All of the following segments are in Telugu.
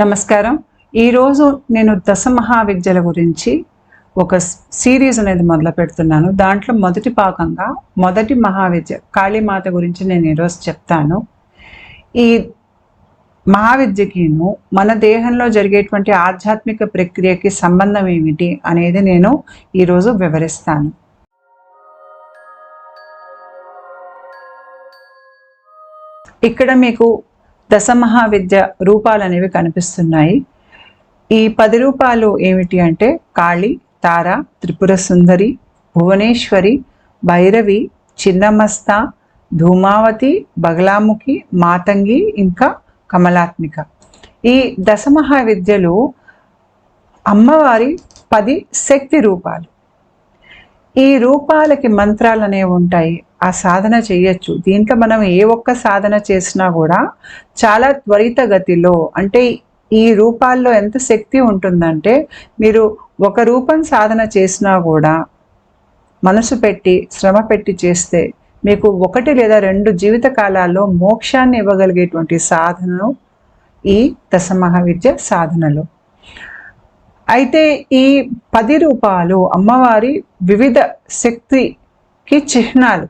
నమస్కారం. ఈరోజు నేను దశ మహావిద్యల గురించి ఒక సిరీస్ అనేది మొదలు పెడుతున్నాను. దాంట్లో మొదటి భాగంగా మొదటి మహావిద్య కాళీమాత గురించి నేను ఈరోజు చెప్తాను. ఈ మహావిద్యకిను మన దేహంలో జరిగేటువంటి ఆధ్యాత్మిక ప్రక్రియకి సంబంధం ఏమిటి అనేది నేను ఈరోజు వివరిస్తాను. ఇక్కడ మీకు దశ మహావిద్య రూపాలు అనేవి కనిపిస్తున్నాయి. ఈ 10 రూపాలు ఏమిటి అంటే కాళి, తార, త్రిపుర సుందరి, భువనేశ్వరి, భైరవి, చిన్నమస్త, ధూమావతి, బగలాముఖి, మాతంగి, ఇంకా కమలాత్మిక. ఈ దశ మహావిద్యలు అమ్మవారి 10 శక్తి రూపాలు. ఈ రూపాలకి మంత్రాలు అనేవి ఉంటాయి. ఆ సాధన చేయొచ్చు. దీంట్లో మనం ఏ ఒక్క సాధన చేసినా కూడా చాలా త్వరితగతిలో, అంటే ఈ రూపాల్లో ఎంత శక్తి ఉంటుందంటే మీరు ఒక రూపం సాధన చేసినా కూడా మనసు పెట్టి శ్రమ పెట్టి చేస్తే మీకు 1 లేదా 2 జీవిత కాలాల్లో మోక్షాన్ని ఇవ్వగలిగేటువంటి సాధనలు ఈ దశ మహావిద్య సాధనలు. అయితే ఈ 10 రూపాలు అమ్మవారి వివిధ శక్తికి చిహ్నాలు.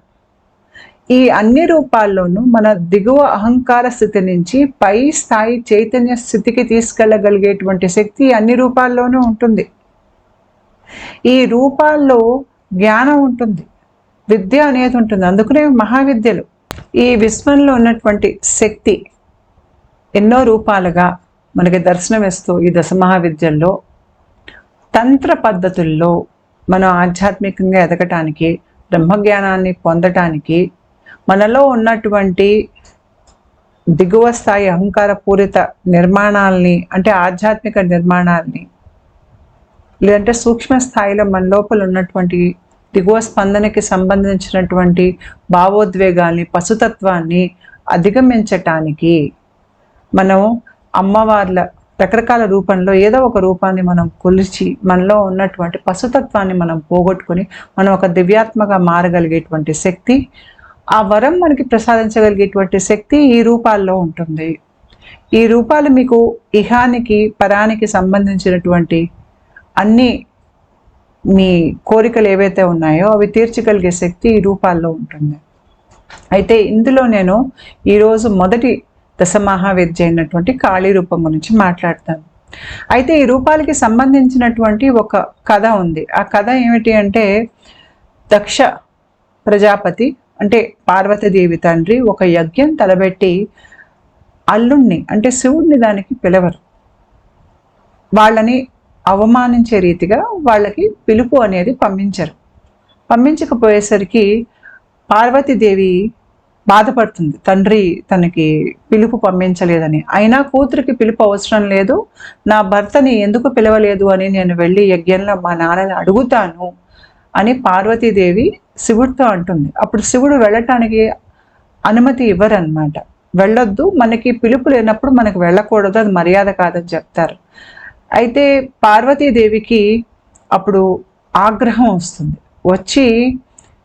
ఈ అన్ని రూపాల్లోనూ మన దిగువ అహంకార స్థితి నుంచి పై స్థాయి చైతన్య స్థితికి తీసుకెళ్ళగలిగేటువంటి శక్తి అన్ని రూపాల్లోనూ ఉంటుంది. ఈ రూపాల్లో జ్ఞానం ఉంటుంది, విద్య అనేది ఉంటుంది. అందుకనే మహావిద్యలు. ఈ విశ్వంలో ఉన్నటువంటి శక్తి ఎన్నో రూపాలుగా మనకి దర్శనమిస్తూ ఈ దశ మహావిద్యల్లో తంత్ర పద్ధతుల్లో మనం ఆధ్యాత్మికంగా ఎదగటానికి, బ్రహ్మజ్ఞానాన్ని పొందటానికి, మనలో ఉన్నటువంటి దిగువ స్థాయి అహంకార పూరిత నిర్మాణాలని, అంటే ఆధ్యాత్మిక నిర్మాణాలని, లేదంటే సూక్ష్మ స్థాయిలో మన లోపల ఉన్నటువంటి దిగువ స్పందనకి సంబంధించినటువంటి భావోద్వేగాల్ని, పశుతత్వాన్ని అధిగమించటానికి మనం అమ్మవార్ల రకరకాల రూపంలో ఏదో ఒక రూపాన్ని మనం కొలిచి మనలో ఉన్నటువంటి పశుతత్వాన్ని మనం పోగొట్టుకొని మనం ఒక దివ్యాత్మగా మారగలిగేటువంటి శక్తి, ఆ వరం మనకి ప్రసాదించగలిగేటువంటి శక్తి ఈ రూపాల్లో ఉంటుంది. ఈ రూపాలు మీకు ఇహానికి పరానికి సంబంధించినటువంటి అన్ని మీ కోరికలు ఏవైతే ఉన్నాయో అవి తీర్చగలిగే శక్తి ఈ రూపాల్లో ఉంటుంది. అయితే ఇందులో నేను ఈరోజు మొదటి దశ మహావిద్య అయినటువంటి కాళీ రూపం గురించి మాట్లాడతాను. అయితే ఈ రూపాలకి సంబంధించినటువంటి ఒక కథ ఉంది. ఆ కథ ఏమిటి అంటే, దక్ష ప్రజాపతి అంటే పార్వతీదేవి తండ్రి ఒక యజ్ఞం తలబెట్టి అల్లుణ్ణి అంటే శివుణ్ణి దానికి పిలవరు. వాళ్ళని అవమానించే రీతిగా వాళ్ళకి పిలుపు అనేది పంపించరు. పంపించకపోయేసరికి పార్వతీదేవి బాధపడుతుంది, తండ్రి తనకి పిలుపు పంపించలేదని. అయినా కూతురికి పిలుపు అవసరం లేదు, నా భర్తని ఎందుకు పిలవలేదు అని నేను వెళ్ళి యజ్ఞంలో మా నాన్నని అడుగుతాను అని పార్వతీదేవి శివుడితో అంటుంది. అప్పుడు శివుడు వెళ్ళటానికి అనుమతి ఇవ్వరన్నమాట. వెళ్ళొద్దు, మనకి పిలుపు లేనప్పుడు మనకు వెళ్ళకూడదు, అది మర్యాద కాదని చెప్తారు. అయితే పార్వతీదేవికి అప్పుడు ఆగ్రహం వస్తుంది. వచ్చి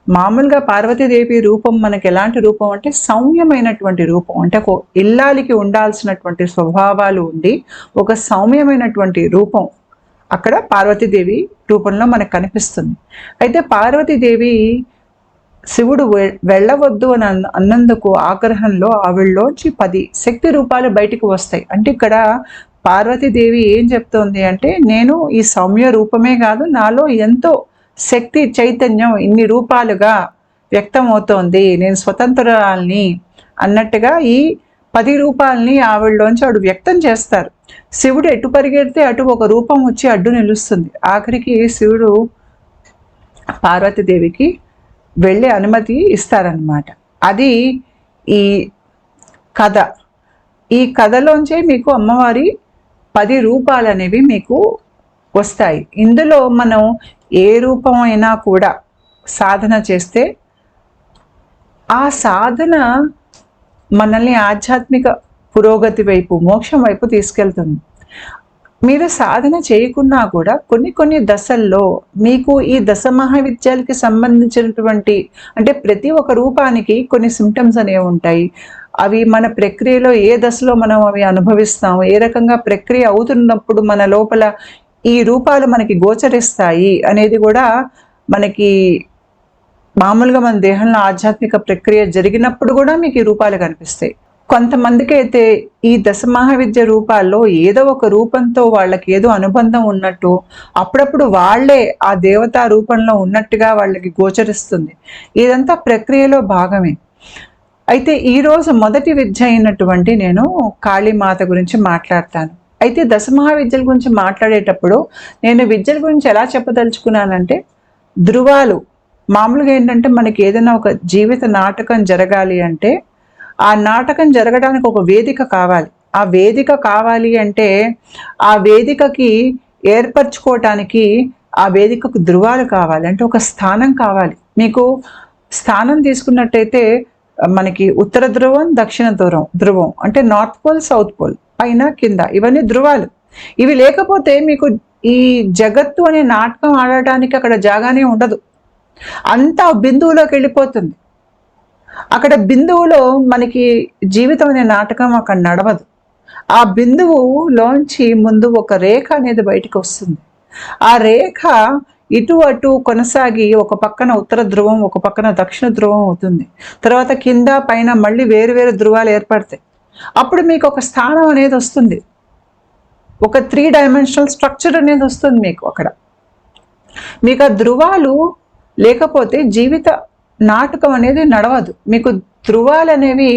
మామూలుగా పార్వతీదేవి రూపం మనకి ఎలాంటి రూపం అంటే సౌమ్యమైనటువంటి రూపం, అంటే ఒక ఇల్లాలికి ఉండాల్సినటువంటి స్వభావాలు ఉండి ఒక సౌమ్యమైనటువంటి రూపం అక్కడ పార్వతీదేవి రూపంలో మనకు కనిపిస్తుంది. అయితే పార్వతీదేవి శివుడు వెళ్ళవద్దు అని అన్నందుకు ఆగ్రహంలో ఆవిడలోంచి 10 శక్తి రూపాలు బయటికి వస్తాయి. అంటే ఇక్కడ పార్వతీదేవి ఏం చెప్తోంది అంటే, నేను ఈ సౌమ్య రూపమే కాదు, నాలో ఎంతో శక్తి చైతన్యం ఇన్ని రూపాలుగా వ్యక్తం అవుతోంది, నేను స్వతంత్రాల్ని అన్నట్టుగా ఈ 10 రూపాలని ఆవిడలోంచి ఆవిడ వ్యక్తం చేస్తారు. శివుడు ఎటు పరిగెడితే అటు ఒక రూపం వచ్చి అడ్డు నిలుస్తుంది. ఆఖరికి శివుడు పార్వతీదేవికి వెళ్ళే అనుమతి ఇస్తారనమాట. అది ఈ కథ. ఈ కథలోంచే మీకు అమ్మవారి 10 రూపాలు అనేవి మీకు వస్తాయి. ఇందులో మనం ఏ రూపమైనా కూడా సాధన చేస్తే ఆ సాధన మనల్ని ఆధ్యాత్మిక పురోగతి వైపు, మోక్షం వైపు తీసుకెళ్తుంది. మీరు సాధన చేయకున్నా కూడా కొన్ని దశల్లో మీకు ఈ దశ మహావిద్యాలకి సంబంధించినటువంటి, అంటే ప్రతి ఒక్క రూపానికి కొన్ని సిమ్టమ్స్ అనేవి ఉంటాయి. అవి మన ప్రక్రియలో ఏ దశలో మనం అవి అనుభవిస్తాము, ఏ రకంగా ప్రక్రియ అవుతున్నప్పుడు మన లోపల ఈ రూపాలు మనకి గోచరిస్తాయి అనేది కూడా మనకి మామూలుగా మన దేహంలో ఆధ్యాత్మిక ప్రక్రియ జరిగినప్పుడు కూడా మీకు ఈ రూపాలు కనిపిస్తాయి. కొంతమందికి అయితే ఈ దశమహావిద్య రూపాల్లో ఏదో ఒక రూపంతో వాళ్ళకి ఏదో అనుబంధం ఉన్నట్టు, అప్పుడప్పుడు వాళ్ళే ఆ దేవతా రూపంలో ఉన్నట్టుగా వాళ్ళకి గోచరిస్తుంది. ఇదంతా ప్రక్రియలో భాగమే. అయితే ఈరోజు మొదటి విద్య అయినటువంటి నేను కాళీమాత గురించి మాట్లాడతాను. అయితే దశమహావిద్యల గురించి మాట్లాడేటప్పుడు నేను విద్యల గురించి ఎలా చెప్పదలుచుకున్నానంటే, ధృవాలు మామూలుగా ఏంటంటే మనకి ఏదైనా ఒక జీవిత నాటకం జరగాలి అంటే ఆ నాటకం జరగడానికి ఒక వేదిక కావాలి. ఆ వేదిక కావాలి అంటే ఆ వేదికకి ఏర్పరచుకోవటానికి ఆ వేదికకు ధృవాలు కావాలి, అంటే ఒక స్థానం కావాలి. మీకు స్థానం తీసుకున్నట్టయితే మనకి ఉత్తర ధ్రువం, దక్షిణ ధ్రువం అంటే నార్త్ పోల్, సౌత్ పోల్, పైన కింద, ఇవన్నీ ధృవాలు. ఇవి లేకపోతే మీకు ఈ జగత్తు అనే నాటకం ఆడటానికి అక్కడ జాగానే ఉండదు. అంతా బిందువులోకి వెళ్ళిపోతుంది. అక్కడ బిందువులో మనకి జీవితం అనే నాటకం అక్కడ నడవదు. ఆ బిందువులోంచి ముందు ఒక రేఖ అనేది బయటకు వస్తుంది. ఆ రేఖ ఇటు అటు కొనసాగి ఒక పక్కన ఉత్తర ధ్రువం, ఒక పక్కన దక్షిణ ధ్రువం అవుతుంది. తర్వాత కింద పైన మళ్ళీ వేరు వేరు ధ్రువాలు ఏర్పడతాయి. అప్పుడు మీకు ఒక స్థానం అనేది వస్తుంది, ఒక 3 డైమెన్షనల్ స్ట్రక్చర్ అనేది వస్తుంది మీకు అక్కడ. మీకు ఆ ధృవాలు లేకపోతే జీవిత నాటకం అనేది నడవదు. మీకు ధృవాలు అనేవి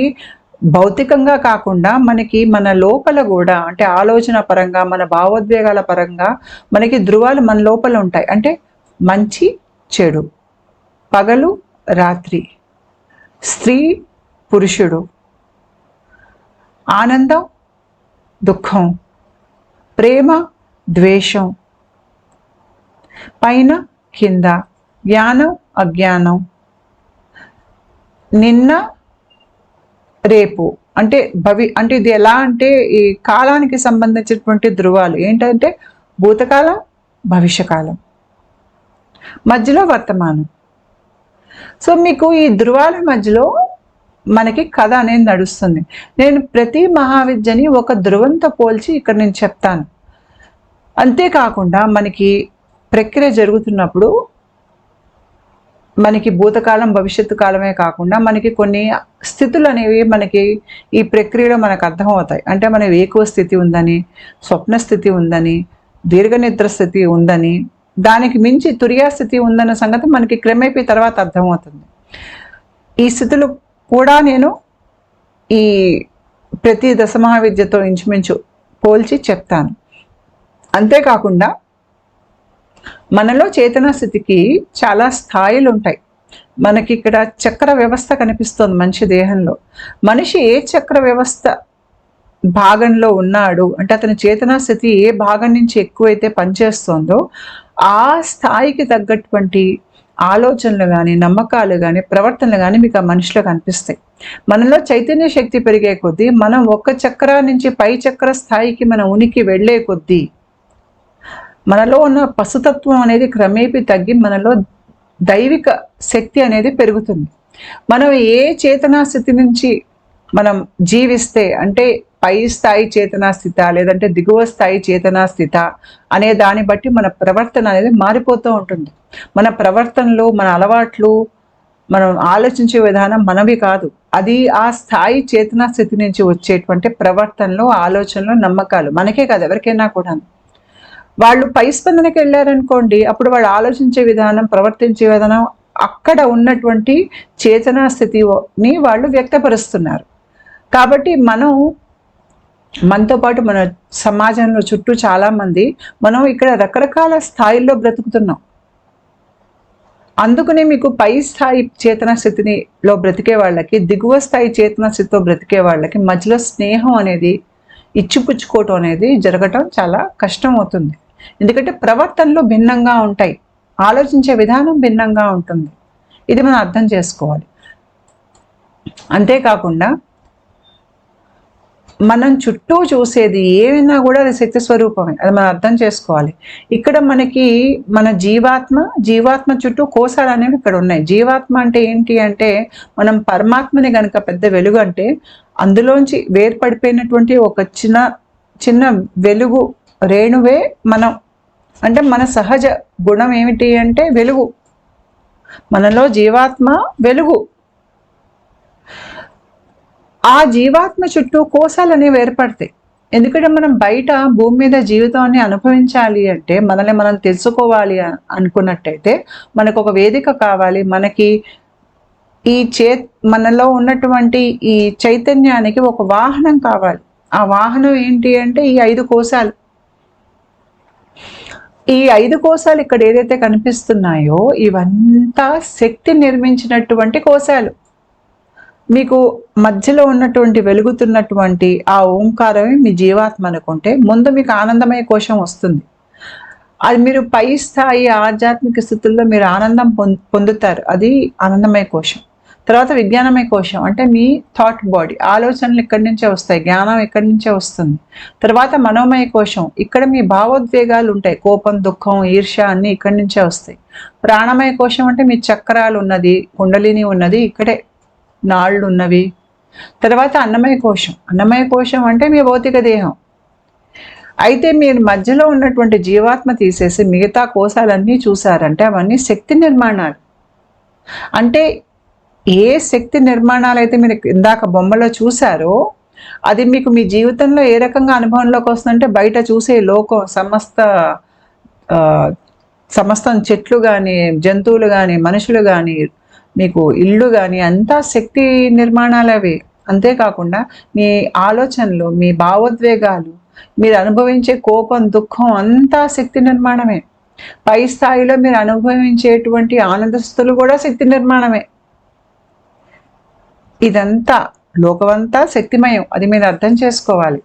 భౌతికంగా కాకుండా మనకి మన లోపల కూడా, అంటే ఆలోచన పరంగా, మన భావోద్వేగాల పరంగా మనకి ధృవాలు మన లోపల ఉంటాయి. అంటే మంచి చెడు, పగలు రాత్రి, స్త్రీ పురుషుడు, ఆనందం దుఃఖం, ప్రేమ ద్వేషం, పైన కింద, జ్ఞానం అజ్ఞానం, నిన్న రేపు, అంటే అంటే ఇది ఎలా అంటే ఈ కాలానికి సంబంధించినటువంటి ధృవాలు ఏంటంటే భూతకాలం భవిష్యకాలం, మధ్యలో వర్తమానం. సో మీకు ఈ ధృవాల మధ్యలో మనకి కథ అనేది నడుస్తుంది. నేను ప్రతి మహావిద్యని ఒక ధృవంతో పోల్చి ఇక్కడ నేను చెప్తాను. అంతేకాకుండా మనకి ప్రక్రియ జరుగుతున్నప్పుడు మనకి భూతకాలం భవిష్యత్తు కాలమే కాకుండా మనకి కొన్ని స్థితులు అనేవి మనకి ఈ ప్రక్రియలో మనకు అర్థమవుతాయి. అంటే మన వేకువ స్థితి ఉందని, స్వప్న స్థితి ఉందని, దీర్ఘనిద్ర స్థితి ఉందని, దానికి మించి తురియా స్థితి ఉందన్న సంగతి మనకి క్రమేపీ తర్వాత అర్థమవుతుంది. ఈ స్థితులు కూడా నేను ఈ ప్రతి దశమహావిద్యతో ఇంచుమించు పోల్చి చెప్తాను. అంతేకాకుండా మనలో చేతనా స్థితికి చాలా స్థాయిలు ఉంటాయి. మనకి ఇక్కడ చక్ర వ్యవస్థ కనిపిస్తుంది మనిషి దేహంలో. మనిషి ఏ చక్ర వ్యవస్థ భాగంలో ఉన్నాడు అంటే అతని చేతనా స్థితి ఏ భాగం నుంచి ఎక్కువైతే పనిచేస్తుందో ఆ స్థాయికి తగ్గటువంటి ఆలోచనలు కానీ, నమ్మకాలు కానీ, ప్రవర్తనలు కానీ మీకు ఆ మనిషిలో కనిపిస్తాయి. మనలో చైతన్య శక్తి పెరిగే కొద్దీ, మనం ఒక్క చక్ర నుంచి పై చక్ర స్థాయికి మన ఉనికి వెళ్లే కొద్దీ మనలో ఉన్న పశుతత్వం అనేది క్రమేపీ తగ్గి మనలో దైవిక శక్తి అనేది పెరుగుతుంది. మనం ఏ చేతనా స్థితి నుంచి మనం జీవిస్తే, అంటే పై స్థాయి చేతనా స్థిత లేదంటే దిగువ స్థాయి చేతనా స్థిత అనే దాన్ని బట్టి మన ప్రవర్తన అనేది మారిపోతూ ఉంటుంది. మన ప్రవర్తనలు, మన అలవాట్లు, మనం ఆలోచించే విధానం మనవి కాదు. అది ఆ స్థాయి చేతనా స్థితి నుంచి వచ్చేటువంటి ప్రవర్తనలు, ఆలోచనలు, నమ్మకాలు మనకే కాదు ఎవరికైనా కూడా. వాళ్ళు పై స్పందనకి వెళ్ళారనుకోండి, అప్పుడు వాళ్ళు ఆలోచించే విధానం, ప్రవర్తించే విధానం అక్కడ ఉన్నటువంటి చేతనా స్థితిని వాళ్ళు వ్యక్తపరుస్తున్నారు. కాబట్టి మనతో పాటు మన సమాజంలో చుట్టూ చాలామంది మనం ఇక్కడ రకరకాల స్థాయిల్లో బ్రతుకుతున్నాం. అందుకనే మీకు పై స్థాయి చేతనా స్థితిలో బ్రతికే వాళ్ళకి, దిగువ స్థాయి చేతనా స్థితితో బ్రతికే వాళ్ళకి మధ్యలో స్నేహం అనేది, ఇచ్చిపుచ్చుకోవటం అనేది జరగటం చాలా కష్టం అవుతుంది. ఎందుకంటే ప్రవర్తనలు భిన్నంగా ఉంటాయి, ఆలోచించే విధానం భిన్నంగా ఉంటుంది. ఇది మనం అర్థం చేసుకోవాలి. అంతేకాకుండా మనం చుట్టూ చూసేది ఏమైనా కూడా అది శక్తి స్వరూపమే, అది మనం అర్థం చేసుకోవాలి. ఇక్కడ మనకి మన జీవాత్మ చుట్టూ కోశాలు అనేవి ఇక్కడ ఉన్నాయి. జీవాత్మ అంటే ఏంటి అంటే మనం పరమాత్మని గనక పెద్ద వెలుగు అంటే అందులోంచి వేర్పడిపోయినటువంటి ఒక చిన్న చిన్న వెలుగు రేణువే మనం. అంటే మన సహజ గుణం ఏమిటి అంటే వెలుగు. మనలో జీవాత్మ వెలుగు. ఆ జీవాత్మ చుట్టూ కోశాలు అనేవి ఏర్పడతాయి. ఎందుకంటే మనం బయట భూమి మీద జీవితాన్ని అనుభవించాలి అంటే, మనల్ని మనం తెలుసుకోవాలి అనుకున్నట్టయితే మనకు ఒక వేదిక కావాలి. మనకి ఈ మనలో ఉన్నటువంటి ఈ చైతన్యానికి ఒక వాహనం కావాలి. ఆ వాహనం ఏంటి అంటే ఈ 5 కోశాలు. ఈ 5 కోశాలు ఇక్కడ ఏదైతే కనిపిస్తున్నాయో ఇవంతా శక్తి నిర్మించినటువంటి కోశాలు. మీకు మధ్యలో ఉన్నటువంటి వెలుగుతున్నటువంటి ఆ ఓంకారమే మీ జీవాత్మ అనుకుంటే ముందు మీకు ఆనందమయ కోశం వస్తుంది. అది మీరు పై స్థాయి ఆధ్యాత్మిక స్థితుల్లో మీరు ఆనందం పొందుతారు, అది ఆనందమయ కోశం. తర్వాత విజ్ఞానమయ కోశం అంటే మీ థాట్ బాడీ, ఆలోచనలు ఇక్కడి నుంచే వస్తాయి, జ్ఞానం ఇక్కడి నుంచే వస్తుంది. తర్వాత మనోమయ కోశం, ఇక్కడ మీ భావోద్వేగాలు ఉంటాయి, కోపం, దుఃఖం, ఈర్ష్య అన్నీ ఇక్కడి నుంచే వస్తాయి. ప్రాణమయ కోశం అంటే మీ చక్రాలు ఉన్నది, కుండలిని ఉన్నది ఇక్కడే, నాళ్ళు ఉన్నవి. తర్వాత అన్నమయ కోశం అంటే మీ భౌతిక దేహం. అయితే మీరు మధ్యలో ఉన్నటువంటి జీవాత్మ తీసేసి మిగతా కోశాలన్నీ చూసారంటే అవన్నీ శక్తి నిర్మాణాలు. అంటే ఏ శక్తి నిర్మాణాలు అయితే మీరు ఇందాక బొమ్మలో చూసారో అది మీకు మీ జీవితంలో ఏ రకంగా అనుభవంలోకి వస్తుందంటే బయట చూసే లోకం సమస్తం చెట్లు కానీ, జంతువులు కానీ, మనుషులు కానీ, మీకు ఇల్లు కానీ అంతా శక్తి నిర్మాణాలు అవి. అంతేకాకుండా మీ ఆలోచనలు, మీ భావోద్వేగాలు, మీరు అనుభవించే కోపం, దుఃఖం అంతా శక్తి నిర్మాణమే. పై స్థాయిలో మీరు అనుభవించేటువంటి ఆనందస్తులు కూడా శక్తి నిర్మాణమే. ఇదంతా లోకమంతా శక్తిమయం, అది మీరు అర్థం చేసుకోవాలి.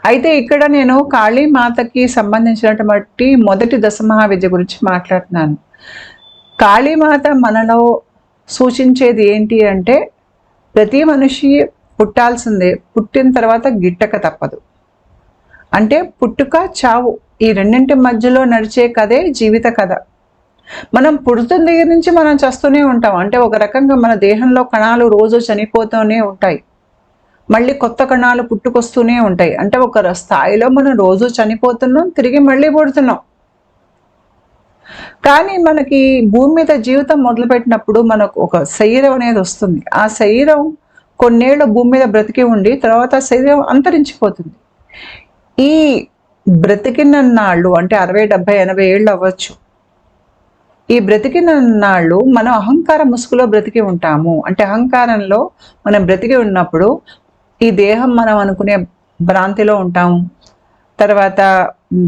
అయితే ఇక్కడ నేను కాళీమాతకి సంబంధించినటువంటి మొదటి దశమహావిద్య గురించి మాట్లాడుతున్నాను. కాళీమాత మనలో సూచించేది ఏంటి అంటే ప్రతి మనిషి పుట్టాల్సిందే, పుట్టిన తర్వాత గిట్టక తప్పదు. అంటే పుట్టుక చావు ఈ రెండింటి మధ్యలో నడిచే కథే జీవిత కథ. మనం పుడుతున్న దగ్గర నుంచి మనం చస్తూనే ఉంటాం. అంటే ఒక రకంగా మన దేహంలో కణాలు రోజు చనిపోతూనే ఉంటాయి, మళ్ళీ కొత్త కణాలు పుట్టుకొస్తూనే ఉంటాయి. అంటే ఒక స్థాయిలో మనం రోజు చనిపోతున్నాం, తిరిగి మళ్ళీ పుడుతున్నాం. కానీ మనకి భూమి మీద జీవితం మొదలుపెట్టినప్పుడు మనకు ఒక శరీరం అనేది వస్తుంది. ఆ శరీరం కొన్నేళ్ళు భూమి మీద బ్రతికి ఉండి తర్వాత శరీరం అంతరించిపోతుంది. ఈ బ్రతికిన నాళ్ళు అంటే 60, 70, 80 ఏళ్ళు అవ్వచ్చు. ఈ బ్రతికిన నాళ్ళు మనం అహంకార ముసుగులో బ్రతికి ఉంటాము. అంటే అహంకారంలో మనం బ్రతికి ఉన్నప్పుడు ఈ దేహం మనం అనుకునే భ్రాంతిలో ఉంటాము. తర్వాత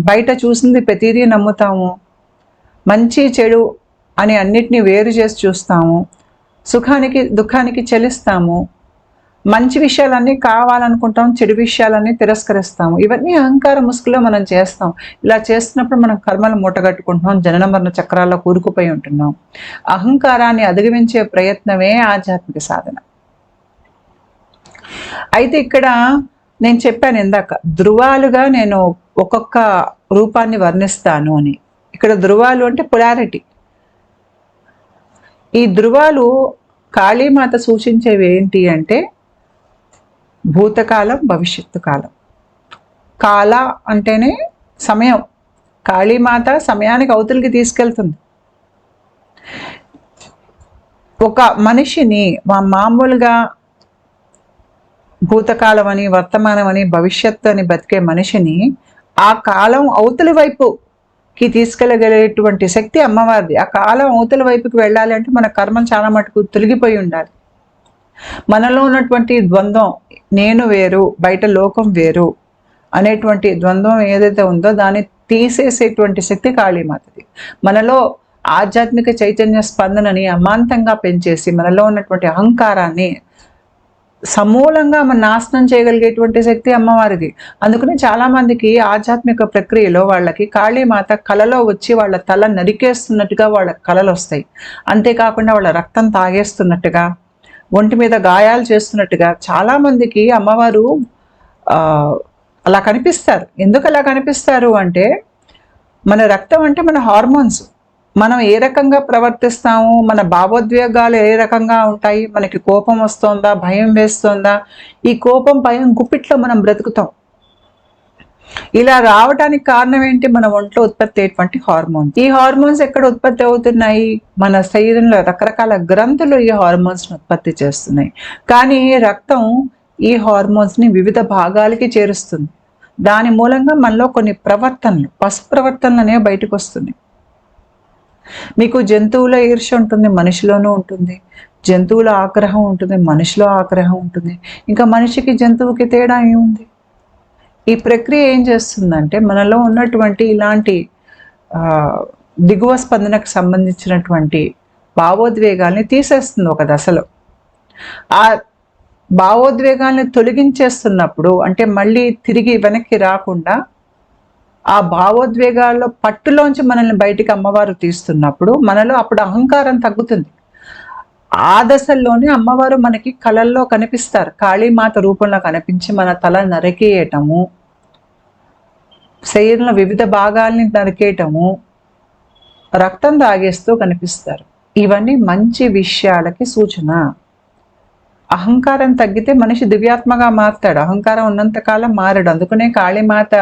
బయట చూసింది ప్రతిదీ నమ్ముతాము, మంచి చెడు అని అన్నిటినీ వేరు చేసి చూస్తాము, సుఖానికి దుఃఖానికి చెలిస్తాము, మంచి విషయాలన్నీ కావాలనుకుంటాం, చెడు విషయాలన్నీ తిరస్కరిస్తాము. ఇవన్నీ అహంకార ముసుగులో మనం చేస్తాం. ఇలా చేస్తున్నప్పుడు మనం కర్మలు మూటగట్టుకుంటున్నాం, జనన మరణ చక్రాల్లో కూరుకుపోయి ఉంటున్నాం. అహంకారాన్ని అధిగమించే ప్రయత్నమే ఆధ్యాత్మిక సాధన. అయితే ఇక్కడ నేను చెప్పాను ఇందాక ధృవాలుగా నేను ఒక్కొక్క రూపాన్ని వర్ణిస్తాను అని. ఇక్కడ ధృవాలు అంటే పొలారిటీ. ఈ ధృవాలు కాళీమాత సూచించేవి ఏంటి అంటే భూతకాలం, భవిష్యత్తు కాలం. కాల అంటేనే సమయం. కాళీమాత సమయానికి అవతలికి తీసుకెళ్తుంది. ఒక మనిషిని మామూలుగా భూతకాలం అని, వర్తమానం అని, భవిష్యత్తు అని బతికే మనిషిని ఆ కాలం అవతలి వైపుకి తీసుకెళ్ళగలిగేటువంటి శక్తి అమ్మవారిది. ఆ కాలం అవతలి వైపుకి వెళ్ళాలి అంటే మన కర్మలు చాలా మటుకు తొలగిపోయి ఉండాలి. మనలో ఉన్నటువంటి ద్వంద్వం, నేను వేరు బయట లోకం వేరు అనేటువంటి ద్వంద్వం ఏదైతే ఉందో దాన్ని తీసేసేటువంటి శక్తి కాళీమాతది. మనలో ఆధ్యాత్మిక చైతన్య స్పందనని అమాంతంగా పెంచేసి మనలో ఉన్నటువంటి అహంకారాన్ని సమూలంగా మన నాశనం చేయగలిగేటువంటి శక్తి అమ్మవారిది. అందుకని చాలా మందికి ఆధ్యాత్మిక ప్రక్రియలో వాళ్ళకి కాళీమాత కలలో వచ్చి వాళ్ళ తల నరికేస్తున్నట్టుగా వాళ్ళ కలలు వస్తాయి. అంతేకాకుండా వాళ్ళ రక్తం తాగేస్తున్నట్టుగా, ఒంటి మీద గాయాలు చేస్తున్నట్టుగా చాలామందికి అమ్మవారు అలా కనిపిస్తారు. ఎందుకు అలా కనిపిస్తారు అంటే, మన రక్తం అంటే మన హార్మోన్స్. మనం ఏ రకంగా ప్రవర్తిస్తాము, మన భావోద్వేగాలు ఏ రకంగా ఉంటాయి, మనకి కోపం వస్తోందా, భయం వేస్తోందా, ఈ కోపం భయం గుప్పిట్లో మనం బ్రతుకుతాం. ఇలా రావడానికి కారణం ఏంటి? మన ఒంట్లో ఉత్పత్తి అయ్యేటువంటి హార్మోన్స్. ఈ హార్మోన్స్ ఎక్కడ ఉత్పత్తి అవుతున్నాయి? మన శరీరంలో రకరకాల గ్రంథులు ఈ హార్మోన్స్ ఉత్పత్తి చేస్తున్నాయి. కానీ రక్తం ఈ హార్మోన్స్ ని వివిధ భాగాలకి చేరుస్తుంది. దాని మూలంగా మనలో కొన్ని ప్రవర్తనలు, పశు ప్రవర్తనలు అనేవి బయటకు వస్తున్నాయి. మీకు జంతువుల ఈర్ష్య ఉంటుంది, మనిషిలోనూ ఉంటుంది. జంతువుల ఆగ్రహం ఉంటుంది, మనిషిలో ఆగ్రహం ఉంటుంది. ఇంకా మనిషికి జంతువుకి తేడా ఏముంది? ఈ ప్రక్రియ ఏం చేస్తుందంటే, మనలో ఉన్నటువంటి ఇలాంటి దిగువ స్పందనకు సంబంధించినటువంటి భావోద్వేగాల్ని తీసేస్తుంది ఒక దశలో. ఆ భావోద్వేగాల్ని తొలగించేస్తున్నప్పుడు, అంటే మళ్ళీ తిరిగి వెనక్కి రాకుండా ఆ భావోద్వేగాల్లో పట్టులోంచి మనల్ని బయటికి అమ్మవారు తీస్తున్నప్పుడు మనలో అప్పుడు అహంకారం తగ్గుతుంది. ఆ దశల్లోనే అమ్మవారు మనకి కళల్లో కనిపిస్తారు. కాళీమాత రూపంలో కనిపించి మన తల నరికేయటము, శరీరంలో వివిధ భాగాల్ని నరికేయటము, రక్తం తాగేస్తూ కనిపిస్తారు. ఇవన్నీ మంచి విషయాలకి సూచన. అహంకారం తగ్గితే మనిషి దివ్యాత్మగా మారుతాడు. అహంకారం ఉన్నంతకాలం మారడు. అందుకనే కాళీమాత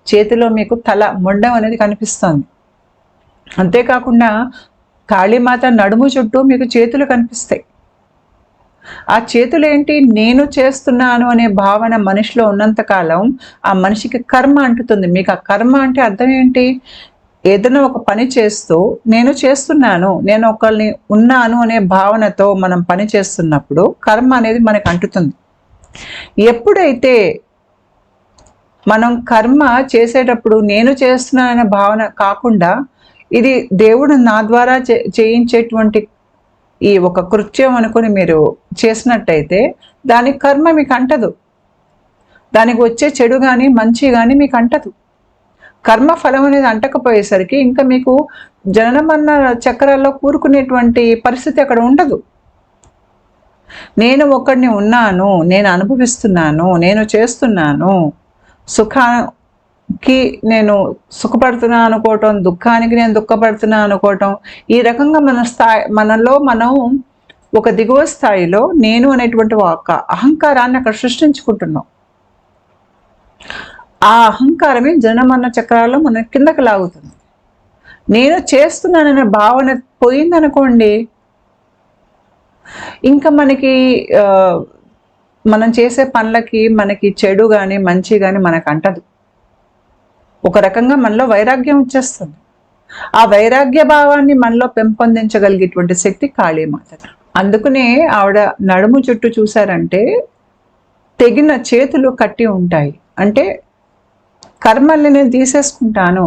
చేతిలో మీకు తల మొండం అనేది కనిపిస్తుంది. అంతేకాకుండా కాళీమాత నడుము చుట్టూ మీకు చేతులు కనిపిస్తాయి. ఆ చేతులు ఏంటి? నేను చేస్తున్నాను అనే భావన మనిషిలో ఉన్నంతకాలం ఆ మనిషికి కర్మ అంటుతుంది. మీకు ఆ కర్మ అంటే అర్థం ఏంటి? ఏదైనా ఒక పని చేస్తూ నేను చేస్తున్నాను, నేను ఒకరిని ఉన్నాను అనే భావనతో మనం పని చేస్తున్నప్పుడు కర్మ అనేది మనకు అంటుతుంది. ఎప్పుడైతే మనం కర్మ చేసేటప్పుడు నేను చేస్తున్నాననే భావన కాకుండా ఇది దేవుడు నా ద్వారా చేయించేటువంటి ఈ ఒక కృత్యం అనుకుని మీరు చేసినట్టయితే దాని కర్మ మీకు అంటదు. దానికి వచ్చే చెడు కానీ మంచి కానీ మీకు అంటదు. కర్మ ఫలం అనేది అంటకపోయేసరికి ఇంకా మీకు జనన మరణ చక్రాల్లో కూరుకునేటువంటి పరిస్థితి అక్కడ ఉండదు. నేను ఒకడిని ఉన్నాను, నేను అనుభవిస్తున్నాను, నేను చేస్తున్నాను, సుఖానికి నేను సుఖపడుతున్నా అనుకోవటం, దుఃఖానికి నేను దుఃఖపడుతున్నా అనుకోవటం, ఈ రకంగా మనలో మనం ఒక దిగువ స్థాయిలో నేను అనేటువంటి ఒక అహంకారాన్ని అక్కడ సృష్టించుకుంటున్నాం. ఆ అహంకారమే జనమన్న చక్రాల్లో మన కిందకి లాగుతుంది. నేను చేస్తున్నాననే భావన పోయిందనుకోండి, ఇంకా మనకి మనం చేసే పనులకి మనకి చెడు కానీ మంచి కానీ మనకు అంటదు. ఒక రకంగా మనలో వైరాగ్యం వచ్చేస్తుంది. ఆ వైరాగ్య భావాన్ని మనలో పెంపొందించగలిగేటువంటి శక్తి కాళీమాత. అందుకనే ఆవిడ నడుము చుట్టూ చూసారంటే తెగిన చేతులు కట్టి ఉంటాయి. అంటే కర్మల్ని నేను తీసేసుకుంటాను,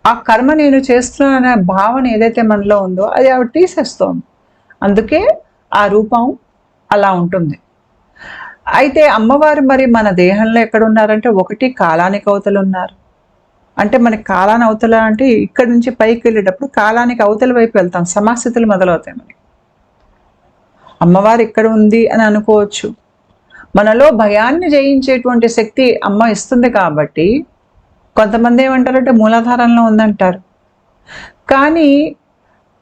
ఆ కర్మ నేను చేస్తున్నాననే భావన ఏదైతే మనలో ఉందో అది ఆవిడ తీసేస్తోంది. అందుకే ఆ రూపం అలా ఉంటుంది. అయితే అమ్మవారు మరి మన దేహంలో ఎక్కడ ఉన్నారంటే, ఒకటి కాలానికి అవతలు ఉన్నారు. అంటే మనకి కాలాన్ని అవతల అంటే ఇక్కడి నుంచి పైకి వెళ్ళేటప్పుడు కాలానికి అవతల వైపు వెళ్తాం, సమాస్థితులు మొదలవుతాయి మనకి. అమ్మవారు ఇక్కడ ఉంది అని అనుకోవచ్చు. మనలో భయాన్ని జయించేటువంటి శక్తి అమ్మ ఇస్తుంది కాబట్టి కొంతమంది ఏమంటారంటే మూలాధారంలో ఉందంటారు. కానీ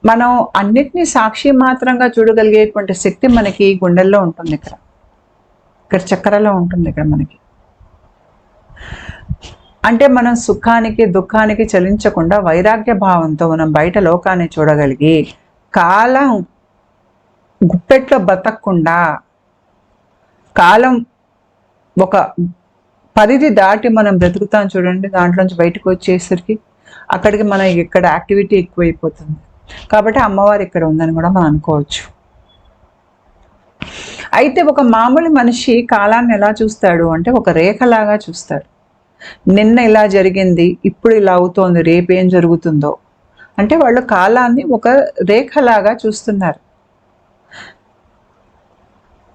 మనం అన్నిటినీ సాక్షి మాత్రంగా చూడగలిగేటువంటి శక్తి మనకి గుండెల్లో ఉంటుంది. ఇక్కడ చక్రాల్లో ఉంటుంది. ఇక్కడ మనకి అంటే మనం సుఖానికి దుఃఖానికి చలించకుండా వైరాగ్య భావంతో మనం బయట లోకాన్ని చూడగలిగి కాలం గుప్పెట్లో బతకకుండా, కాలం ఒక పరిధి దాటి మనం బ్రతుకుతాం చూడండి, దాంట్లోంచి బయటకు వచ్చేసరికి అక్కడికి మన ఇక్కడ యాక్టివిటీ ఎక్కువైపోతుంది. కాబట్టి అమ్మవారు ఇక్కడ ఉందని కూడా మనం అనుకోవచ్చు. అయితే ఒక మామూలు మనిషి కాలాన్ని ఎలా చూస్తాడు అంటే ఒక రేఖలాగా చూస్తాడు. నిన్న ఇలా జరిగింది, ఇప్పుడు ఇలా అవుతోంది, రేపేం జరుగుతుందో అంటే వాళ్ళు కాలాన్ని ఒక రేఖలాగా చూస్తున్నారు.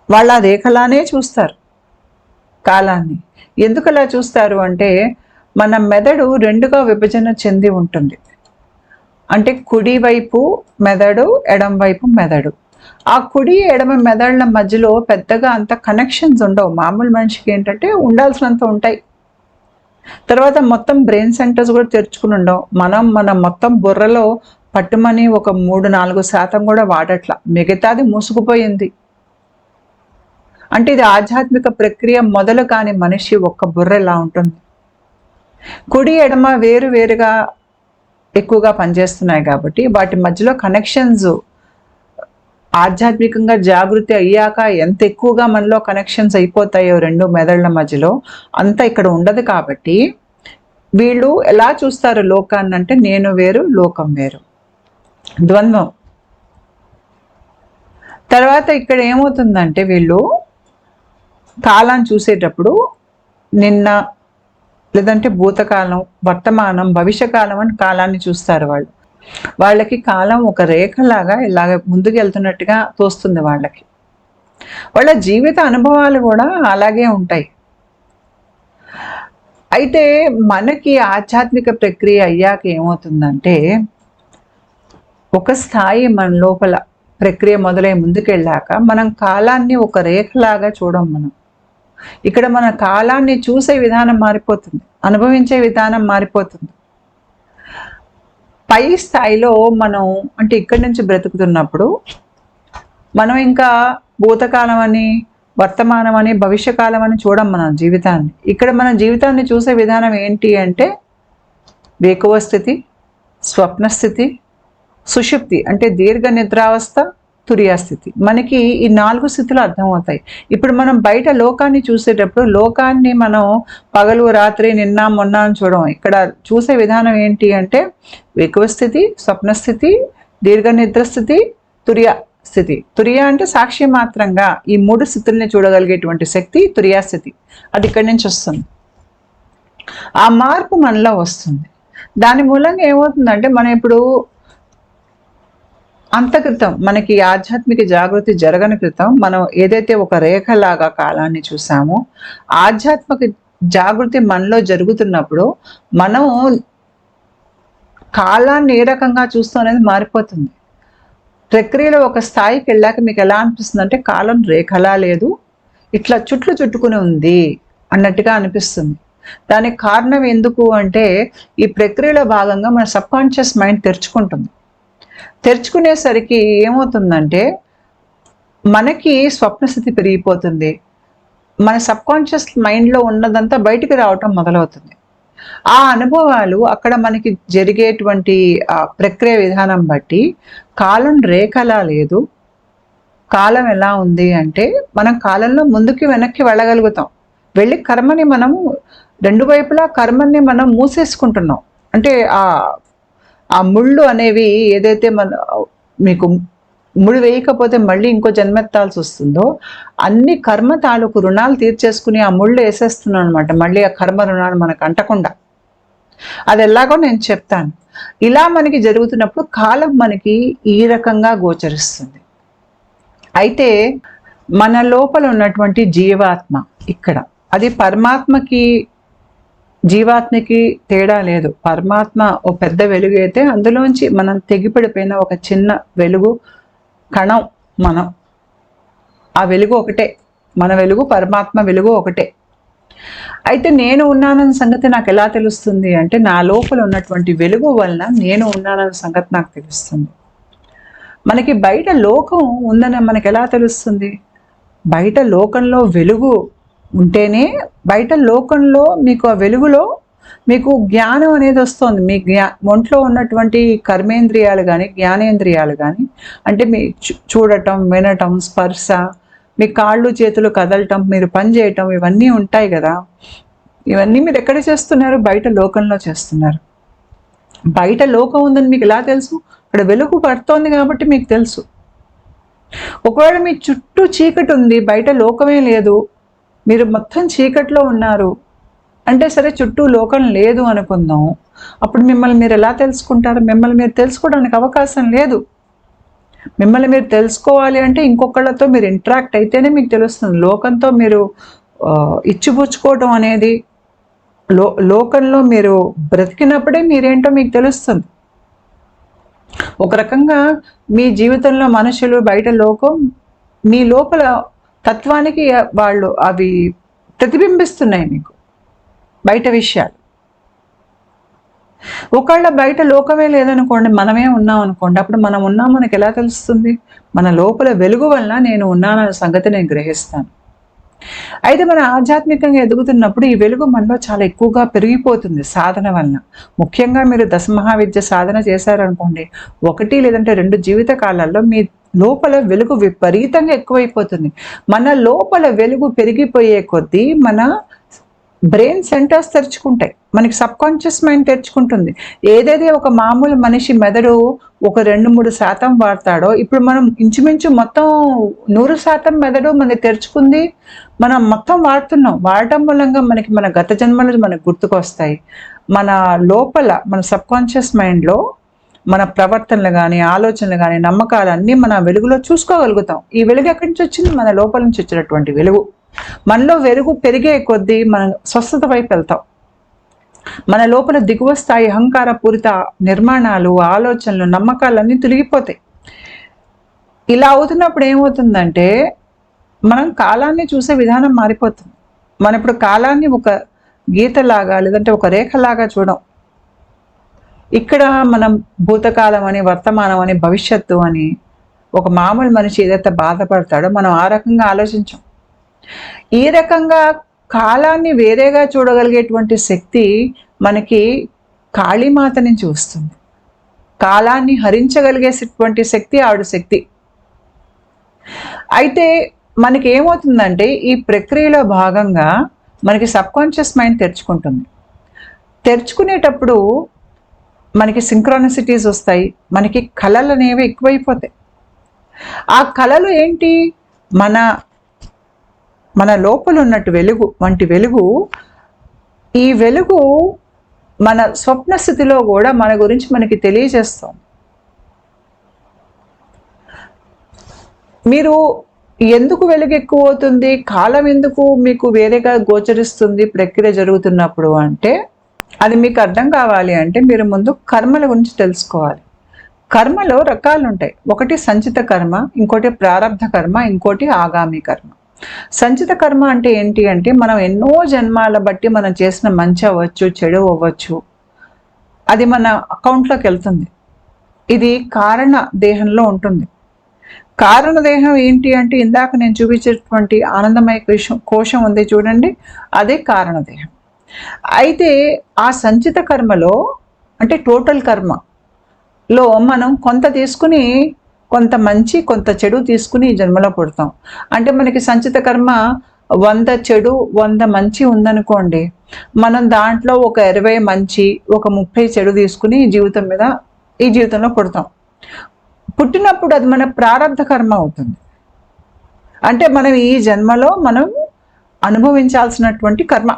వాళ్ళు ఆ రేఖలానే చూస్తారు కాలాన్ని. ఎందుకు అలా చూస్తారు అంటే మన మెదడు రెండుగా విభజన చెంది ఉంటుంది. అంటే కుడి వైపు మెదడు, ఎడం వైపు మెదడు. ఆ కుడి ఎడమ మెదళ్ళ మధ్యలో పెద్దగా అంత కనెక్షన్స్ ఉండవు. మామూలు మనిషికి ఏంటంటే ఉండాల్సినంత ఉంటాయి. తర్వాత మొత్తం బ్రెయిన్ సెంటర్స్ కూడా తెరుచుకుని ఉండవు. మన మొత్తం బుర్రలో పట్టుమని ఒక 3-4% కూడా వాడట్ల, మిగతాది మూసుకుపోయింది. అంటే ఇది ఆధ్యాత్మిక ప్రక్రియ మొదలు కాని మనిషి ఒక్క బుర్ర ఎలా ఉంటుంది. కుడి ఎడమ వేరుగా ఎక్కువగా పనిచేస్తున్నాయి కాబట్టి వాటి మధ్యలో కనెక్షన్స్ ఆధ్యాత్మికంగా జాగృతి అయ్యాక ఎంత ఎక్కువగా మనలో కనెక్షన్స్ అయిపోతాయో రెండు మెదళ్ల మధ్యలో, అంత ఇక్కడ ఉండదు. కాబట్టి వీళ్ళు ఎలా చూస్తారు లోకాన్ని అంటే నేను వేరు లోకం వేరు, ద్వంద్వం. తర్వాత ఇక్కడ ఏమవుతుందంటే వీళ్ళు కాలాన్ని చూసేటప్పుడు నిన్న, లేదంటే భూతకాలం, వర్తమానం, భవిష్యకాలం అని కాలాన్ని చూస్తారు వాళ్ళు. వాళ్ళకి కాలం ఒక రేఖలాగా ఇలాగ ముందుకు వెళ్తున్నట్టుగా తోస్తుంది వాళ్ళకి. వాళ్ళ జీవిత అనుభవాలు కూడా అలాగే ఉంటాయి. అయితే మనకి ఆధ్యాత్మిక ప్రక్రియ అయ్యాక ఏమవుతుందంటే ఒక స్థాయి మన లోపల ప్రక్రియ మొదలై ముందుకెళ్ళాక మనం కాలాన్ని ఒక రేఖలాగా చూడం. మనం ఇక్కడ మన కాలాన్ని చూసే విధానం మారిపోతుంది, అనుభవించే విధానం మారిపోతుంది. పై స్థాయిలో మనం అంటే ఇక్కడి నుంచి బ్రతుకుతున్నప్పుడు మనం ఇంకా భూతకాలం అని, వర్తమానం అని, భవిష్యకాలం అని చూడం మన జీవితాన్ని. ఇక్కడ మన జీవితాన్ని చూసే విధానం ఏంటి అంటే వేకువ స్థితి, స్వప్నస్థితి, సుషుప్తి అంటే దీర్ఘ నిద్రావస్థ, తురియాస్థితి. మనకి ఈ 4 స్థితులు అర్థమవుతాయి. ఇప్పుడు మనం బయట లోకాన్ని చూసేటప్పుడు లోకాన్ని మనం పగలు రాత్రి నిన్న మొన్న అని చూడం. ఇక్కడ చూసే విధానం ఏంటి అంటే వేకువ స్థితి, స్వప్నస్థితి, దీర్ఘ నిద్ర స్థితి, తురియా స్థితి. తురియా అంటే సాక్షి మాత్రంగా ఈ 3 స్థితుల్ని చూడగలిగేటువంటి శక్తి తురియాస్థితి. అది ఇక్కడి నుంచి వస్తుంది. ఆ మార్పు మనలో వస్తుంది. దాని మూలంగా ఏమవుతుందంటే మనం ఇప్పుడు అంతక్రితం మనకి ఆధ్యాత్మిక జాగృతి జరగని క్రితం మనం ఏదైతే ఒక రేఖలాగా కాలాన్ని చూసామో, ఆధ్యాత్మిక జాగృతి మనలో జరుగుతున్నప్పుడు మనం కాలాన్ని ఏ రకంగా చూస్తాం అనేది మారిపోతుంది. ప్రక్రియలో ఒక స్థాయికి వెళ్ళాక మీకు ఎలా అనిపిస్తుంది అంటే కాలం రేఖలా లేదు, ఇట్లా చుట్టుకుని ఉంది అన్నట్టుగా అనిపిస్తుంది. దానికి కారణం ఎందుకు అంటే ఈ ప్రక్రియలో భాగంగా మన సబ్కాన్షియస్ మైండ్ తెరుచుకుంటుంది. తెరుచుకునేసరికి ఏమవుతుందంటే మనకి స్వప్నస్థితి పెరిగిపోతుంది. మన సబ్కాన్షియస్ మైండ్లో ఉన్నదంతా బయటికి రావటం మొదలవుతుంది. ఆ అనుభవాలు అక్కడ మనకి జరిగేటువంటి ప్రక్రియ విధానం బట్టి కాలం రేఖలా లేదు. కాలం ఎలా ఉంది అంటే మనం కాలంలో ముందుకి వెనక్కి వెళ్ళగలుగుతాం. వెళ్ళి కర్మని మనము రెండు వైపులా కర్మని మనం మూసేసుకుంటున్నాం. అంటే ఆ ముళ్ళు అనేవి ఏదైతే మీకు ముడి వేయకపోతే మళ్ళీ ఇంకో జన్మెత్తాల్సి వస్తుందో అన్ని కర్మ తాలూకు రుణాలు తీర్చేసుకుని ఆ ముళ్ళు వేసేస్తున్నాం అనమాట. మళ్ళీ ఆ కర్మ రుణాలు మనకు అంటకుండా. అది ఎలాగో నేను చెప్తాను. ఇలా మనకి జరుగుతున్నప్పుడు కాలం మనకి ఈ రకంగా గోచరిస్తుంది. అయితే మన లోపల ఉన్నటువంటి జీవాత్మ ఇక్కడ, అది పరమాత్మకి జీవాత్మకి తేడా లేదు. పరమాత్మ ఓ పెద్ద వెలుగు అయితే అందులోంచి మనం తెగిపడిపోయిన ఒక చిన్న వెలుగు కణం మనం. ఆ వెలుగు ఒకటే, మన వెలుగు పరమాత్మ వెలుగు ఒకటే. అయితే నేను ఉన్నానన్న సంగతి నాకు ఎలా తెలుస్తుంది అంటే నా లోపల ఉన్నటువంటి వెలుగు వలన నేను ఉన్నానన్న సంగతి నాకు తెలుస్తుంది. మనకి బయట లోకం ఉందని మనకి ఎలా తెలుస్తుంది? బయట లోకంలో వెలుగు ఉంటేనే బయట లోకంలో మీకు ఆ వెలుగులో మీకు జ్ఞానం అనేది వస్తుంది. మీ ఒంట్లో ఉన్నటువంటి కర్మేంద్రియాలు కానీ జ్ఞానేంద్రియాలు కానీ, అంటే మీ చూడటం, వినటం, స్పర్శ, మీ కాళ్ళు చేతులు కదలటం, మీరు పని చేయటం, ఇవన్నీ ఉంటాయి కదా. ఇవన్నీ మీరు ఎక్కడ చేస్తున్నారు? బయట లోకంలో చేస్తున్నారు. బయట లోకం ఉందని మీకు ఎలా తెలుసు? అక్కడ వెలుగు పడుతోంది కాబట్టి మీకు తెలుసు. ఒకవేళ మీ చుట్టూ చీకటి ఉంది, బయట లోకమే లేదు, మీరు మొత్తం చీకట్లో ఉన్నారు అంటే సరే చుట్టూ లోకం లేదు అనుకుందాం. అప్పుడు మిమ్మల్ని మీరు ఎలా తెలుసుకుంటారు? మిమ్మల్ని మీరు తెలుసుకోవడానికి అవకాశం లేదు. మిమ్మల్ని మీరు తెలుసుకోవాలి అంటే ఇంకొకళ్ళతో మీరు ఇంటరాక్ట్ అయితేనే మీకు తెలుస్తుంది. లోకంతో మీరు ఇచ్చిపుచ్చుకోవటం అనేది, లోకంలో మీరు బ్రతికినప్పుడే మీరేంటో మీకు తెలుస్తుంది. ఒక రకంగా మీ జీవితంలో మనుషులు, బయట లోకం మీ లోపల తత్వానికి వాళ్ళు అవి ప్రతిబింబిస్తున్నాయి మీకు బయట విషయాలు. ఒకవేళ బయట లోకమే లేదనుకోండి, మనమే ఉన్నాం అనుకోండి, అప్పుడు మనం ఉన్నాం మనకి ఎలా తెలుస్తుంది? మన లోపల వెలుగు వలన నేను ఉన్నానన్న సంగతి నేను గ్రహిస్తాను. అయితే మనం ఆధ్యాత్మికంగా ఎదుగుతున్నప్పుడు ఈ వెలుగు మనలో చాలా ఎక్కువగా పెరిగిపోతుంది సాధన వలన. ముఖ్యంగా మీరు దశమహావిద్య సాధన చేశారనుకోండి, 1 లేదంటే 2 జీవిత కాలాల్లో మీ లోపల వెలుగు విపరీతంగా ఎక్కువైపోతుంది. మన లోపల వెలుగు పెరిగిపోయే కొద్దీ మన బ్రెయిన్ సెంటర్స్ తెరుచుకుంటాయి, మనకి సబ్కాన్షియస్ మైండ్ తెరుచుకుంటుంది. ఏదైతే ఒక మామూలు మనిషి మెదడు ఒక 2-3% వాడతాడో, ఇప్పుడు మనం ఇంచుమించు మొత్తం 100% మెదడు మనకి తెరుచుకుంది. మనం మొత్తం వాడుతున్నాం. వాడటం మూలంగా మనకి మన గత జన్మలు మనకు గుర్తుకొస్తాయి. మన లోపల మన సబ్కాన్షియస్ మైండ్లో మన ప్రవర్తనలు కానీ, ఆలోచనలు కానీ, నమ్మకాలు అన్నీ మన వెలుగులో చూసుకోగలుగుతాం. ఈ వెలుగు ఎక్కడి నుంచి వచ్చింది? మన లోపల నుంచి వచ్చినటువంటి వెలుగు. మనలో వెలుగు పెరిగే కొద్దీ మనం స్వస్థత వైపు వెళ్తాం. మన లోపల దిగువ స్థాయి అహంకార పూరిత నిర్మాణాలు, ఆలోచనలు, నమ్మకాలన్నీ తొలగిపోతాయి. ఇలా అవుతున్నప్పుడు ఏమవుతుందంటే మనం కాలాన్ని చూసే విధానం మారిపోతుంది. మనం ఇప్పుడు కాలాన్ని ఒక గీతలాగా లేదంటే ఒక రేఖలాగా చూడం. ఇక్కడ మనం భూతకాలం అని, వర్తమానం అని, భవిష్యత్తు అని, ఒక మామూలు మనిషి ఏదైతే బాధపడతాడో మనం ఆ రకంగా ఆలోచించాం. ఈ రకంగా కాలాన్ని వేరేగా చూడగలిగేటువంటి శక్తి మనకి కాళీమాత నుంచి వస్తుంది. కాలాన్ని హరించగలిగేటువంటి శక్తి ఆవిడ శక్తి. అయితే మనకి ఏమవుతుందంటే ఈ ప్రక్రియలో భాగంగా మనకి సబ్కాన్షియస్ మైండ్ తెరుచుకుంటుంది. తెరుచుకునేటప్పుడు మనకి సింక్రానిసిటీస్ వస్తాయి, మనకి కళలు అనేవి ఎక్కువైపోతాయి. ఆ కళలు ఏంటి? మన లోపల ఉన్నట్టు వెలుగు వంటి వెలుగు. ఈ వెలుగు మన స్వప్న స్థితిలో కూడా మన గురించి మనకి తెలియజేస్తాం. మీరు ఎందుకు వెలుగు ఎక్కువ అవుతుంది, కాలం ఎందుకు మీకు వేరేగా గోచరిస్తుంది ప్రక్రియ జరుగుతున్నప్పుడు అంటే, అది మీకు అర్థం కావాలి అంటే మీరు ముందు కర్మల గురించి తెలుసుకోవాలి. కర్మలో రకాలు ఉంటాయి. ఒకటి సంచిత కర్మ, ఇంకోటి ప్రారబ్ధ కర్మ, ఇంకోటి ఆగామి కర్మ. సంచిత కర్మ అంటే ఏంటి అంటే మనం ఎన్నో జన్మాల బట్టి మనం చేసిన మంచి అవ్వచ్చు, చెడు అవ్వచ్చు, అది మన అకౌంట్లోకి వెళ్తుంది. ఇది కారణ దేహంలో ఉంటుంది. కారణ దేహం ఏంటి అంటే ఇందాక నేను చూపించేటువంటి ఆనందమయ కోశం ఉంది చూడండి, అదే కారణ దేహం. అయితే ఆ సంచిత కర్మలో అంటే టోటల్ కర్మలో మనం కొంత తీసుకుని, కొంత మంచి కొంత చెడు తీసుకుని ఈ జన్మలో పుడతాం. అంటే మనకి సంచిత కర్మ 100 చెడు 100 మంచి ఉందనుకోండి, మనం దాంట్లో ఒక 20 మంచి ఒక 30 చెడు తీసుకుని ఈ జీవితంలో పుడతాం. పుట్టినప్పుడు అది మన ప్రారబ్ధ కర్మ అవుతుంది. అంటే మనం ఈ జన్మలో మనం అనుభవించాల్సినటువంటి కర్మ.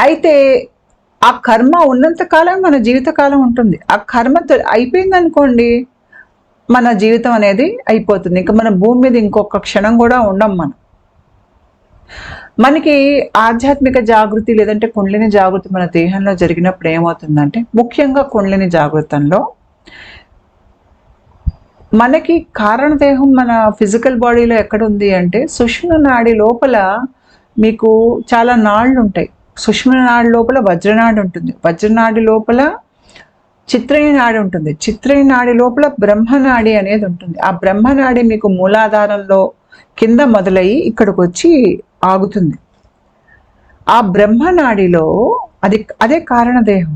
అయితే ఆ కర్మ ఉన్నంతకాలం మన జీవితకాలం ఉంటుంది. ఆ కర్మ అయిపోయిందనుకోండి, మన జీవితం అనేది అయిపోతుంది. ఇంకా మన భూమి మీద ఇంకొక క్షణం కూడా ఉండం మనం. మనకి ఆధ్యాత్మిక జాగృతి లేదంటే కుండలిని జాగృతి మన దేహంలో జరిగినప్పుడు ఏమవుతుందంటే, ముఖ్యంగా కుండలిని జాగృతంలో మనకి కారణదేహం మన ఫిజికల్ బాడీలో ఎక్కడుంది అంటే సుషుమ్న నాడి లోపల మీకు చాలా నాళ్ళు ఉంటాయి. సుషుమ్న నాడి లోపల వజ్రనాడి ఉంటుంది, వజ్రనాడి లోపల చిత్రయ నాడి ఉంటుంది, చిత్రయ నాడి లోపల బ్రహ్మనాడి అనేది ఉంటుంది. ఆ బ్రహ్మనాడి మీకు మూలాధారంలో కింద మొదలయ్యి ఇక్కడికి వచ్చి ఆగుతుంది. ఆ బ్రహ్మనాడిలో అదే కారణదేహం.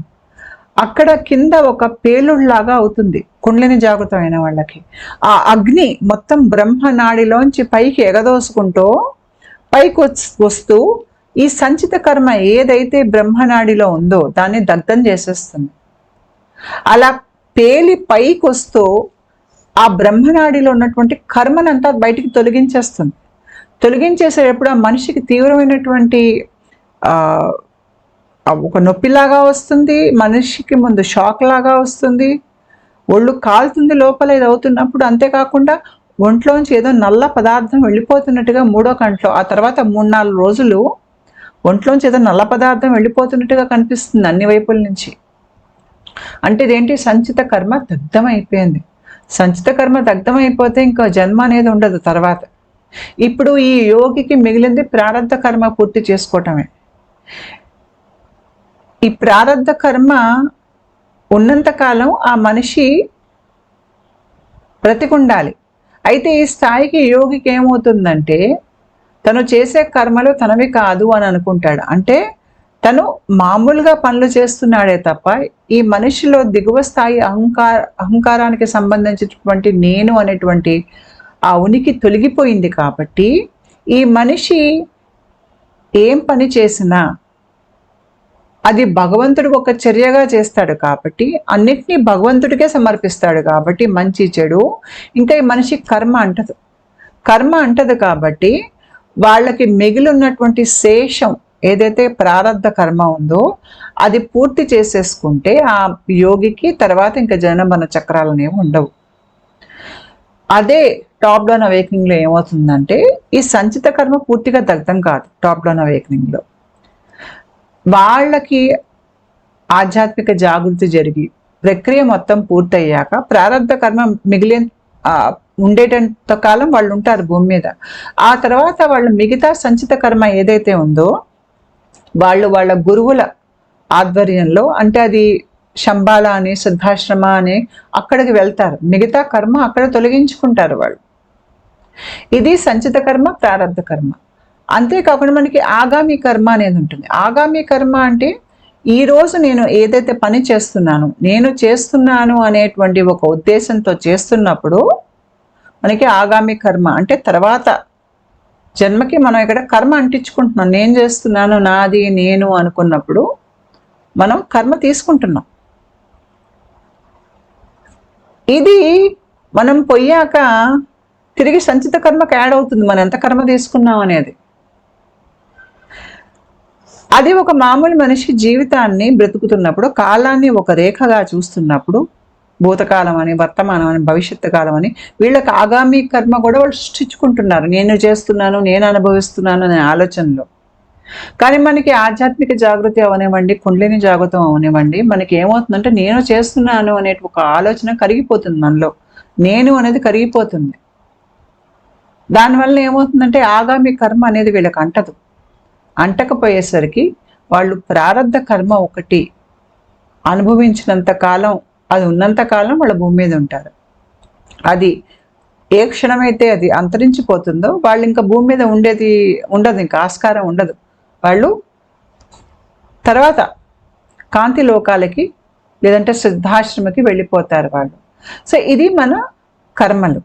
అక్కడ కింద ఒక పేలుళ్లాగా అవుతుంది కుండలిని జాగృతమైన వాళ్ళకి. ఆ అగ్ని మొత్తం బ్రహ్మనాడిలోంచి పైకి ఎగదోసుకుంటూ పైకి వస్తూ ఈ సంచిత కర్మ ఏదైతే బ్రహ్మనాడిలో ఉందో దాన్ని దగ్ధం చేసేస్తుంది. అలా పేలి పైకి వస్తూ ఆ బ్రహ్మనాడిలో ఉన్నటువంటి కర్మనంతా బయటికి తొలగించేస్తుంది. తొలగించేసేటప్పుడు ఆ మనిషికి తీవ్రమైనటువంటి ఒక నొప్పిలాగా వస్తుంది, మనిషికి ముందు షాక్ లాగా వస్తుంది, ఒళ్ళు కాలుతుంది లోపల ఇది అవుతున్నప్పుడు. అంతేకాకుండా ఒంట్లోంచి ఏదో నల్ల పదార్థం వెళ్ళిపోతున్నట్టుగా 3వ కంట్లో, ఆ తర్వాత 3-4 రోజులు ఒంట్లోంచి ఏదో నల్ల పదార్థం వెళ్ళిపోతున్నట్టుగా కనిపిస్తుంది అన్ని వైపుల నుంచి. అంటే ఇదేంటి, సంచిత కర్మ దగ్ధమైపోయింది. సంచిత కర్మ దగ్ధమైపోతే ఇంకా జన్మ అనేది ఉండదు తర్వాత. ఇప్పుడు ఈ యోగికి మిగిలింది ప్రారబ్ధ కర్మ పూర్తి చేసుకోవటమే. ఈ ప్రారబ్ధ కర్మ ఉన్నంతకాలం ఆ మనిషి బ్రతికుండాలి. అయితే ఈ స్థాయికి యోగికి ఏమవుతుందంటే తను చేసే కర్మలు తనవి కాదు అని అనుకుంటాడు. అంటే తను మామూలుగా పనులు చేస్తున్నాడే తప్ప ఈ మనిషిలో దిగువ స్థాయి అహంకారానికి సంబంధించినటువంటి నేను అనేటువంటి ఆ ఉనికి తొలగిపోయింది. కాబట్టి ఈ మనిషి ఏం పని చేసినా అది భగవంతుడు ఒక చర్యగా చేస్తాడు కాబట్టి అన్నిటినీ భగవంతుడికే సమర్పిస్తాడు కాబట్టి మంచి చెడు ఇంకా ఈ మనిషి కర్మ అంటదు కాబట్టి వాళ్ళకి మిగిలి ఉన్నటువంటి శేషం ఏదైతే ప్రారబ్ధ కర్మ ఉందో అది పూర్తి చేసేసుకుంటే ఆ యోగికి తర్వాత ఇంకా జనమరణ చక్రాలు అనేవి ఉండవు. అదే టాప్ డౌన్ అవేకనింగ్ లో ఏమవుతుందంటే ఈ సంచిత కర్మ పూర్తిగా దగ్ధం కాదు. టాప్ డౌన్ అవేకనింగ్ లో వాళ్ళకి ఆధ్యాత్మిక జాగృతి జరిగి ప్రక్రియ మొత్తం పూర్తయ్యాక ప్రారబ్ధ కర్మ ఉండేటంత కాలం వాళ్ళు ఉంటారు భూమి మీద. ఆ తర్వాత వాళ్ళు మిగతా సంచిత కర్మ ఏదైతే ఉందో వాళ్ళ గురువుల ఆధ్వర్యంలో, అంటే అది శంబాల అని సిద్ధాశ్రమ అని అక్కడికి వెళ్తారు. మిగతా కర్మ అక్కడ తొలగించుకుంటారు వాళ్ళు. ఇది సంచిత కర్మ, ప్రారబ్ధ కర్మ. అంతేకాకుండా మనకి ఆగామి కర్మ అనేది ఉంటుంది. ఆగామి కర్మ అంటే ఈ రోజు నేను ఏదైతే పని చేస్తున్నాను అనేటువంటి ఒక ఉద్దేశంతో చేస్తున్నప్పుడు మనకి ఆగామి కర్మ అంటే తర్వాత జన్మకి మనం ఇక్కడ కర్మ అంటించుకుంటున్నాం. నేను చేస్తున్నాను, నాది, నేను అనుకున్నప్పుడు మనం కర్మ తీసుకుంటున్నాం. ఇది మనం పోయాక తిరిగి సంచిత కర్మకు యాడ్ అవుతుంది మనం ఎంత కర్మ తీసుకున్నాం అనేది. అది ఒక మామూలు మనిషి జీవితాన్ని బ్రతుకుతున్నప్పుడు, కాలాన్ని ఒక రేఖగా చూస్తున్నప్పుడు, భూతకాలం అని, వర్తమానం అని, భవిష్యత్తు కాలం అని వీళ్ళకి ఆగామి కర్మ కూడా వాళ్ళు సృష్టించుకుంటున్నారు. నేను చేస్తున్నాను, నేను అనుభవిస్తున్నాను అనే ఆలోచనలో. కానీ మనకి ఆధ్యాత్మిక జాగృతి అవనివ్వండి, కుండలిని జాగృతం అవనివ్వండి, మనకి ఏమవుతుందంటే నేను చేస్తున్నాను అనే ఒక ఆలోచన కరిగిపోతుంది మనలో. నేను అనేది కరిగిపోతుంది. దానివల్ల ఏమవుతుందంటే ఆగామి కర్మ అనేది వీళ్ళకి అంటకపోయేసరికి వాళ్ళు ప్రారబ్ధ కర్మ ఒకటి అనుభవించినంత కాలం, అది ఉన్నంత కాలం వాళ్ళ భూమి మీద ఉంటారు. అది ఏ క్షణమైతే అది అంతరించిపోతుందో వాళ్ళు ఇంకా భూమి మీద ఉండదు, ఇంకా ఆస్కారం ఉండదు. వాళ్ళు తర్వాత కాంతి లోకాలకి లేదంటే సిద్ధాశ్రమకి వెళ్ళిపోతారు వాళ్ళు. సో ఇది మన కర్మలు.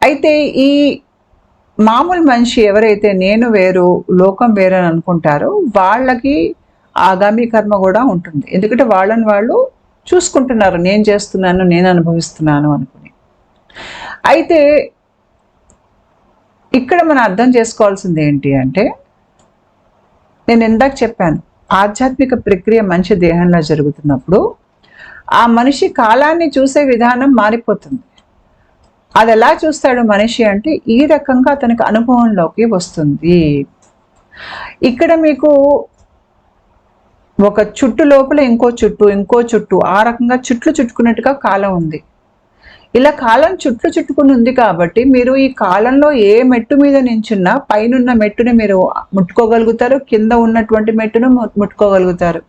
అయితే ఈ మామూలు మనిషి ఎవరైతే నేను వేరు, లోకం వేరు అని అనుకుంటారో వాళ్ళకి ఆగామి కర్మ కూడా ఉంటుంది. ఎందుకంటే వాళ్ళని వాళ్ళు చూసుకుంటున్నారు, నేను చేస్తున్నాను, నేను అనుభవిస్తున్నాను అనుకుని. అయితే ఇక్కడ మనం అర్థం చేసుకోవాల్సింది ఏంటి అంటే, నేను ఇందాక చెప్పాను, ఆధ్యాత్మిక ప్రక్రియ మనిషి దేహంలో జరుగుతున్నప్పుడు ఆ మనిషి కాలాన్ని చూసే విధానం మారిపోతుంది. అది ఎలా చూస్తాడు మనిషి అంటే ఈ రకంగా అతనికి అనుభవంలోకి వస్తుంది. ఇక్కడ మీకు ఒక చుట్టు లోపల ఇంకో చుట్టు ఆ రకంగా చుట్టుకున్నట్టుగా కాలం ఉంది. ఇలా కాలం చుట్టుకుని ఉంది కాబట్టి మీరు ఈ కాలంలో ఏ మెట్టు మీద నించున్నా పైనున్న మెట్టుని మీరు ముట్టుకోగలుగుతారు, కింద ఉన్నటువంటి మెట్టును ముట్టుకోగలుగుతారు.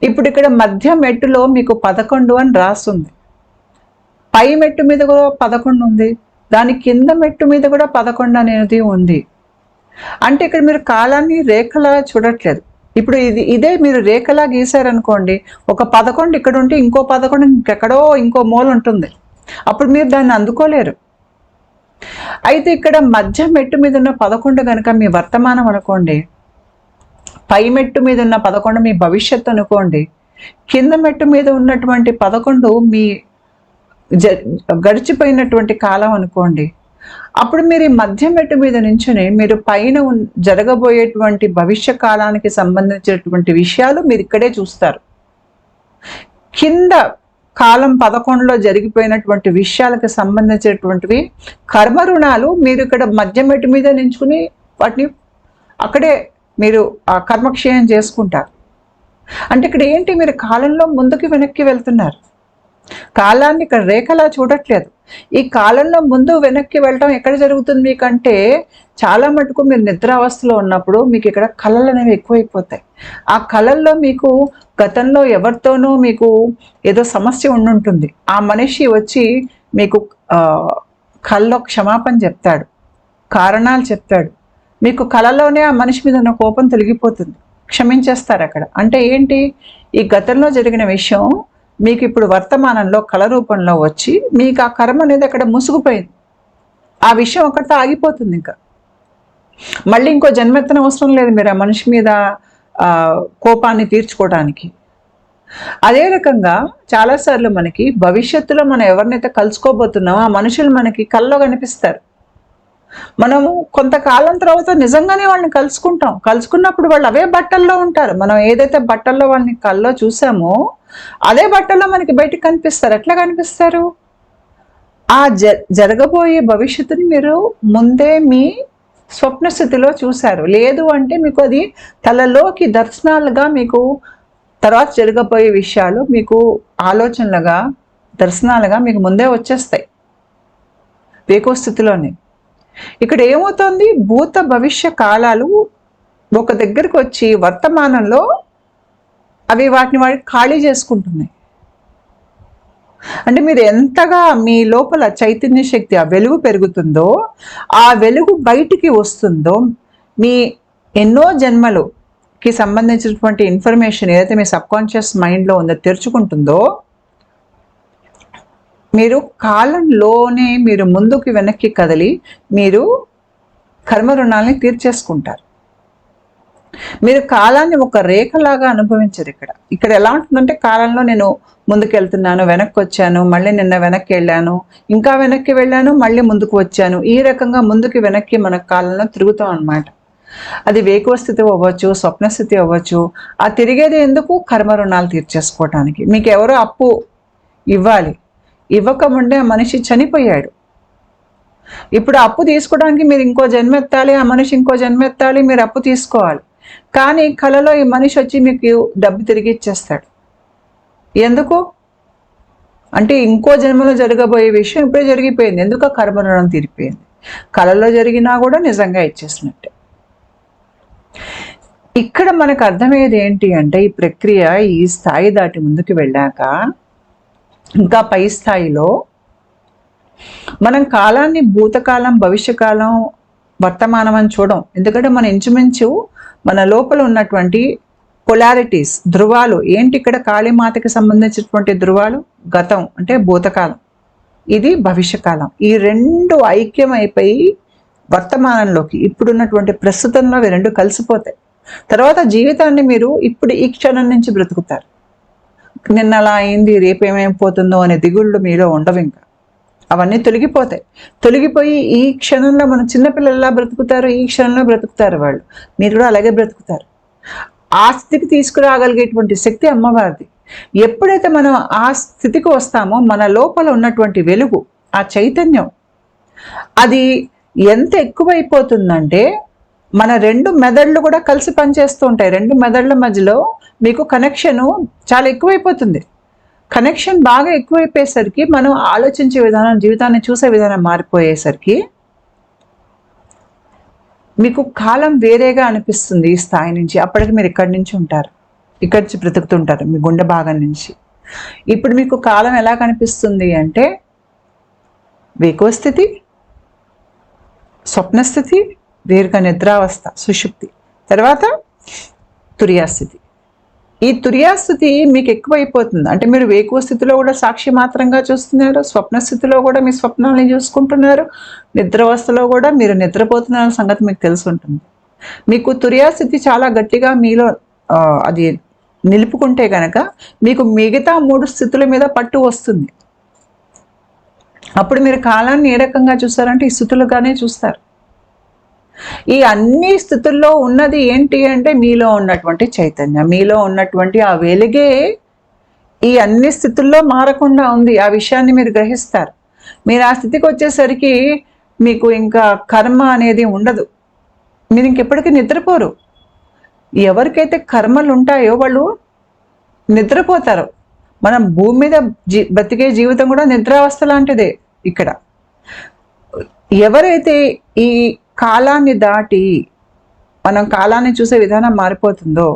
ఇప్పుడు ఇక్కడ మధ్య మెట్టులో మీకు 11 అని రాస్తుంది. పై మెట్టు మీద కూడా 11 ఉంది, దాని కింద మెట్టు మీద కూడా 11 అనేది ఉంది. అంటే ఇక్కడ మీరు కాలాన్ని రేఖలా చూడట్లేదు. ఇప్పుడు ఇదే మీరు రేఖలా గీశారనుకోండి, ఒక 11 ఇక్కడ ఉంటే ఇంకో 11 ఇంకెక్కడో ఇంకో మూల ఉంటుంది. అప్పుడు మీరు దాన్ని అందుకోలేరు. అయితే ఇక్కడ మధ్య మెట్టు మీద ఉన్న 11 కనుక మీ వర్తమానం అనుకోండి, పై మెట్టు మీద ఉన్న 11 మీ భవిష్యత్తు అనుకోండి, కింద మెట్టు మీద ఉన్నటువంటి 11 మీ గడిచిపోయినటువంటి కాలం అనుకోండి. అప్పుడు మీరు ఈ మధ్య మెట్టు మీద నుంచుని మీరు పైన జరగబోయేటువంటి భవిష్య కాలానికి సంబంధించినటువంటి విషయాలు మీరు ఇక్కడే చూస్తారు. కింద కాలం 11లో జరిగిపోయినటువంటి విషయాలకు సంబంధించినటువంటివి కర్మ రుణాలు మీరు ఇక్కడ మధ్య మెట్టు మీద నించుకుని వాటిని అక్కడే మీరు ఆ కర్మక్షయం చేసుకుంటారు. అంటే ఇక్కడ ఏంటి, మీరు కాలంలో ముందుకు వెనక్కి వెళ్తున్నారు. కాలాన్ని ఇక్కడ రేఖలా చూడట్లేదు. ఈ కాలంలో ముందు వెనక్కి వెళ్ళటం ఎక్కడ జరుగుతుంది మీకంటే, చాలా మటుకు మీరు నిద్రావస్థలో ఉన్నప్పుడు మీకు ఇక్కడ కళలు అనేవి ఎక్కువైపోతాయి. ఆ కళల్లో మీకు గతంలో ఎవరితోనో మీకు ఏదో సమస్య ఉండుంటుంది. ఆ మనిషి వచ్చి మీకు కల్లో క్షమాపణ చెప్తాడు, కారణాలు చెప్తాడు. మీకు కళలోనే ఆ మనిషి మీద ఉన్న కోపం తొలగిపోతుంది, క్షమించేస్తారు అక్కడ. అంటే ఏంటి, ఈ గతంలో జరిగిన విషయం మీకు ఇప్పుడు వర్తమానంలో కళ రూపంలో వచ్చి మీకు ఆ కర్మ అనేది అక్కడ ముసుగుపోయింది. ఆ విషయం అక్కడితో ఆగిపోతుంది. ఇంకా మళ్ళీ ఇంకో జన్మెత్తన అవసరం లేదు మీరు ఆ మనిషి మీద కోపాన్ని తీర్చుకోవడానికి. అదే రకంగా చాలాసార్లు మనకి భవిష్యత్తులో మనం ఎవరినైతే కలుసుకోబోతున్నామో ఆ మనుషులు మనకి కల్లో కనిపిస్తారు. మనము కొంతకాలం తర్వాత నిజంగానే వాళ్ళని కలుసుకున్నప్పుడు వాళ్ళు అవే బట్టల్లో ఉంటారు. మనం ఏదైతే బట్టల్లో వాళ్ళని కల్లో చూసామో అదే బట్టల్లో మనకి బయటకు కనిపిస్తారు. ఎట్లా కనిపిస్తారు? ఆ జరగబోయే భవిష్యత్తుని మీరు ముందే మీ స్వప్న స్థితిలో చూశారు. లేదు అంటే మీకు అది తలలోకి దర్శనాలుగా, మీకు తర్వాత జరగబోయే విషయాలు మీకు ఆలోచనలుగా, దర్శనాలుగా మీకు ముందే వచ్చేస్తాయి వేకో స్థితిలోనే. ఇక్కడ ఏమవుతుంది, భూత భవిష్య కాలాలు ఒక దగ్గరకు వచ్చి వర్తమానంలో అవి వాటిని ఖాళీ చేసుకుంటున్నాయి. అంటే మీరు ఎంతగా మీ లోపల చైతన్య శక్తి, ఆ వెలుగు పెరుగుతుందో, ఆ వెలుగు బయటికి వస్తుందో, మీ ఎన్నో జన్మలుకి సంబంధించినటువంటి ఇన్ఫర్మేషన్ ఏదైతే మీ సబ్కాన్షియస్ మైండ్లో ఉందో తెరుచుకుంటుందో, మీరు కాలంలోనే మీరు ముందుకు వెనక్కి కదిలి మీరు కర్మ రుణాలని తీర్చేసుకుంటారు. మీరు కాలాన్ని ఒక రేఖలాగా అనుభవించరు. ఇక్కడ ఎలా ఉంటుందంటే, కాలంలో నేను ముందుకు వెళ్తున్నాను, వెనక్కి వచ్చాను, మళ్ళీ నిన్న వెనక్కి వెళ్ళాను, ఇంకా వెనక్కి వెళ్ళాను, మళ్ళీ ముందుకు వచ్చాను. ఈ రకంగా ముందుకు వెనక్కి మన కాలంలో తిరుగుతాం అన్నమాట. అది వేకువ స్థితి అవ్వచ్చు, స్వప్న స్థితి అవ్వచ్చు. ఆ తిరిగేది ఎందుకు? కర్మ రుణాలు తీర్చేసుకోవటానికి. మీకు ఎవరో అప్పు ఇవ్వాలి, ఇవ్వకముందే ఆ మనిషి చనిపోయాడు. ఇప్పుడు అప్పు తీసుకోవడానికి మీరు ఇంకో జన్మెత్తాలి, ఆ మనిషి ఇంకో జన్మెత్తాలి, మీరు అప్పు తీసుకోవాలి. కానీ కళలో ఈ మనిషి వచ్చి మీకు డబ్బు తిరిగి ఇచ్చేస్తాడు. ఎందుకు అంటే, ఇంకో జన్మలో జరగబోయే విషయం ఇప్పుడే జరిగిపోయింది. ఎందుకు? కర్మ రుణం తీరిపోయింది. కళలో జరిగినా కూడా నిజంగా ఇచ్చేసినట్టే. ఇక్కడ మనకు అర్థమయ్యేది ఏంటి అంటే, ఈ ప్రక్రియ ఈ స్థాయి దాటి ముందుకు వెళ్ళాక ఇంకా పై స్థాయిలో మనం కాలాన్ని భూతకాలం, భవిష్యకాలం, వర్తమానం అని చూడం. ఎందుకంటే మన ఇంచుమించు మన లోపల ఉన్నటువంటి పొలారిటీస్, ధృవాలు ఏంటి? ఇక్కడ కాళీమాతకి సంబంధించినటువంటి ధృవాలు గతం అంటే భూతకాలం, ఇది భవిష్యకాలం. ఈ రెండు ఐక్యమైపోయి వర్తమానంలోకి ఇప్పుడున్నటువంటి ప్రస్తుతంలో ఇవి రెండు కలిసిపోతాయి. తర్వాత జీవితాన్ని మీరు ఇప్పుడు ఈ క్షణం నుంచి బ్రతుకుతారు. నిన్న అలా అయింది, రేపేమైపోతుందో అనే దిగుళ్ళు మీలో ఉండవు. ఇంకా అవన్నీ తొలగిపోతాయి. తొలగిపోయి ఈ క్షణంలో మనం చిన్నపిల్లల్లా బ్రతుకుతారు, ఈ క్షణంలో బ్రతుకుతారు వాళ్ళు. మీరు కూడా అలాగే బ్రతుకుతారు. ఆ స్థితికి తీసుకురాగలిగేటువంటి శక్తి అమ్మవారిది. ఎప్పుడైతే మనం ఆ స్థితికి వస్తామో మన లోపల ఉన్నటువంటి వెలుగు, ఆ చైతన్యం, అది ఎంత ఎక్కువైపోతుందంటే మన రెండు మెదళ్ళు కూడా కలిసి పనిచేస్తూ ఉంటాయి. రెండు మెదళ్ళ మధ్యలో మీకు కనెక్షను చాలా ఎక్కువైపోతుంది. కనెక్షన్ బాగా ఎక్కువైపోయేసరికి మనం ఆలోచించే విధానం, జీవితాన్ని చూసే విధానం మారిపోయేసరికి మీకు కాలం వేరేగా అనిపిస్తుంది. ఈ స్థాయి నుంచి అప్పటికి మీరు ఇక్కడి నుంచి ఉంటారు, ఇక్కడి నుంచి బ్రతుకుతుంటారు మీ గుండె భాగం నుంచి. ఇప్పుడు మీకు కాలం ఎలా కనిపిస్తుంది అంటే, వేకువ స్థితి, స్వప్నస్థితి, దీర్ఘ నిద్రావస్థ, సుషుప్తి, తర్వాత తురియాస్థితి. ఈ తురియాస్థితి మీకు ఎక్కువైపోతుంది. అంటే మీరు వేకువ స్థితిలో కూడా సాక్షి మాత్రంగా చూస్తున్నారు, స్వప్న స్థితిలో కూడా మీ స్వప్నాలని చూసుకుంటున్నారు, నిద్రావస్థలో కూడా మీరు నిద్రపోతున్న సంగతి మీకు తెలిసి ఉంటుంది. మీకు తురియాస్థితి చాలా గట్టిగా మీలో అది నిలుపుకుంటే కనుక మీకు మిగతా 3 స్థితుల మీద పట్టు వస్తుంది. అప్పుడు మీరు కాలాన్ని ఏ రకంగా చూస్తారంటే ఈ స్థితులుగానే చూస్తారు. ఈ అన్ని స్థితుల్లో ఉన్నది ఏంటి అంటే మీలో ఉన్నటువంటి చైతన్యం, మీలో ఉన్నటువంటి ఆ వెలుగే ఈ అన్ని స్థితుల్లో మారకుండా ఉంది. ఆ విషయాన్ని మీరు గ్రహిస్తారు. మీరు ఆ స్థితికి వచ్చేసరికి మీకు ఇంకా కర్మ అనేది ఉండదు. మీరు ఇంకెప్పటికీ నిద్రపోరు. ఎవరికైతే కర్మలు ఉంటాయో వాళ్ళు నిద్రపోతారు. మనం భూమి మీద బతికే జీవితం కూడా నిద్రావస్థ లాంటిదే. ఇక్కడ ఎవరైతే ఈ కాలాన్ని దాటి మనం కాలాన్ని చూసే విధానం మారిపోతుందో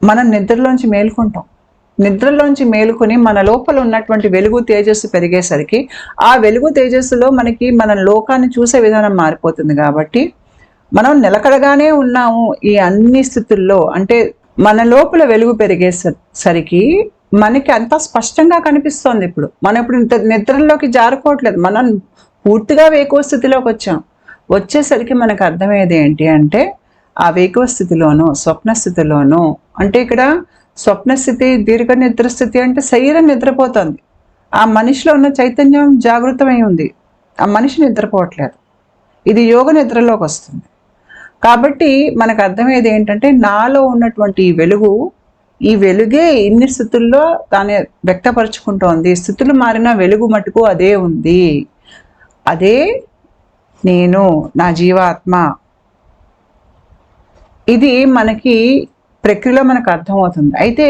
మనం నిద్రలోంచి మేలుకుంటాం. నిద్రలోంచి మేలుకొని మన లోపల ఉన్నటువంటి వెలుగు తేజస్సు పెరిగేసరికి ఆ వెలుగు తేజస్సులో మనకి మన లోకాన్ని చూసే విధానం మారిపోతుంది. కాబట్టి మనం నిలకడగానే ఉన్నాము ఈ అన్ని స్థితుల్లో. అంటే మన లోపల వెలుగు పెరిగేసరికి మనకి అంత స్పష్టంగా కనిపిస్తోంది. ఇప్పుడు మనం ఇప్పుడు నిద్రలోకి జారుకోవట్లేదు, మనం పూర్తిగా వేకువ స్థితిలోకి వచ్చేసరికి మనకు అర్థమయ్యేది ఏంటి అంటే ఆ వేకువ స్థితిలోనూ స్వప్న స్థితిలోనూ, అంటే ఇక్కడ స్వప్నస్థితి దీర్ఘ నిద్రస్థితి అంటే శరీరం నిద్రపోతుంది, ఆ మనిషిలో ఉన్న చైతన్యం జాగృతమై ఉంది, ఆ మనిషి నిద్రపోవట్లేదు. ఇది యోగ నిద్రలోకి వస్తుంది. కాబట్టి మనకు అర్థమయ్యేది ఏంటంటే నాలో ఉన్నటువంటి ఈ వెలుగే ఇన్ని స్థితుల్లో దాన్ని వ్యక్తపరుచుకుంటోంది. స్థితులు మారిన వెలుగు మటుకు అదే ఉంది, అదే నేను, నా జీవాత్మ. ఇది మనకి ప్రక్రియలో మనకు అర్థమవుతుంది. అయితే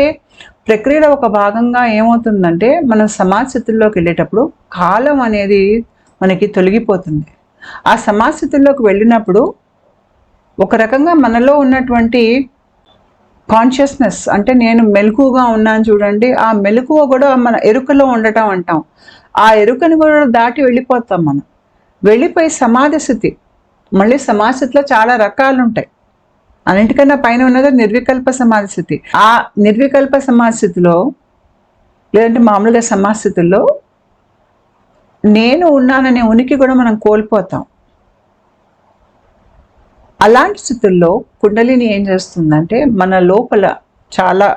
ప్రక్రియలో ఒక భాగంగా ఏమవుతుందంటే మనం సమాజ స్థితుల్లోకి వెళ్ళేటప్పుడు కాలం అనేది మనకి తొలగిపోతుంది. ఆ సమాజ స్థితుల్లోకి వెళ్ళినప్పుడు ఒక రకంగా మనలో ఉన్నటువంటి కాన్షియస్నెస్, అంటే నేను మెలకుగా ఉన్నాను చూడండి, ఆ మెలకువ కూడా మన ఎరుకలో ఉండటం అంటాం. ఆ ఎరుకని కూడా దాటి వెళ్ళిపోతాం. మనం వెళ్ళిపోయి సమాధి స్థితి, మళ్ళీ సమాధి స్థితిలో చాలా రకాలు ఉంటాయి. అన్నింటికన్నా పైన ఉన్నది నిర్వికల్ప సమాధి స్థితి. ఆ నిర్వికల్ప సమాధి స్థితిలో లేదంటే మామూలుగా సమాధి స్థితిలో నేను ఉన్నాననే ఉనికి కూడా మనం కోల్పోతాం. అలాంటి స్థితుల్లో కుండలిని ఏం చేస్తుందంటే మన లోపల చాలా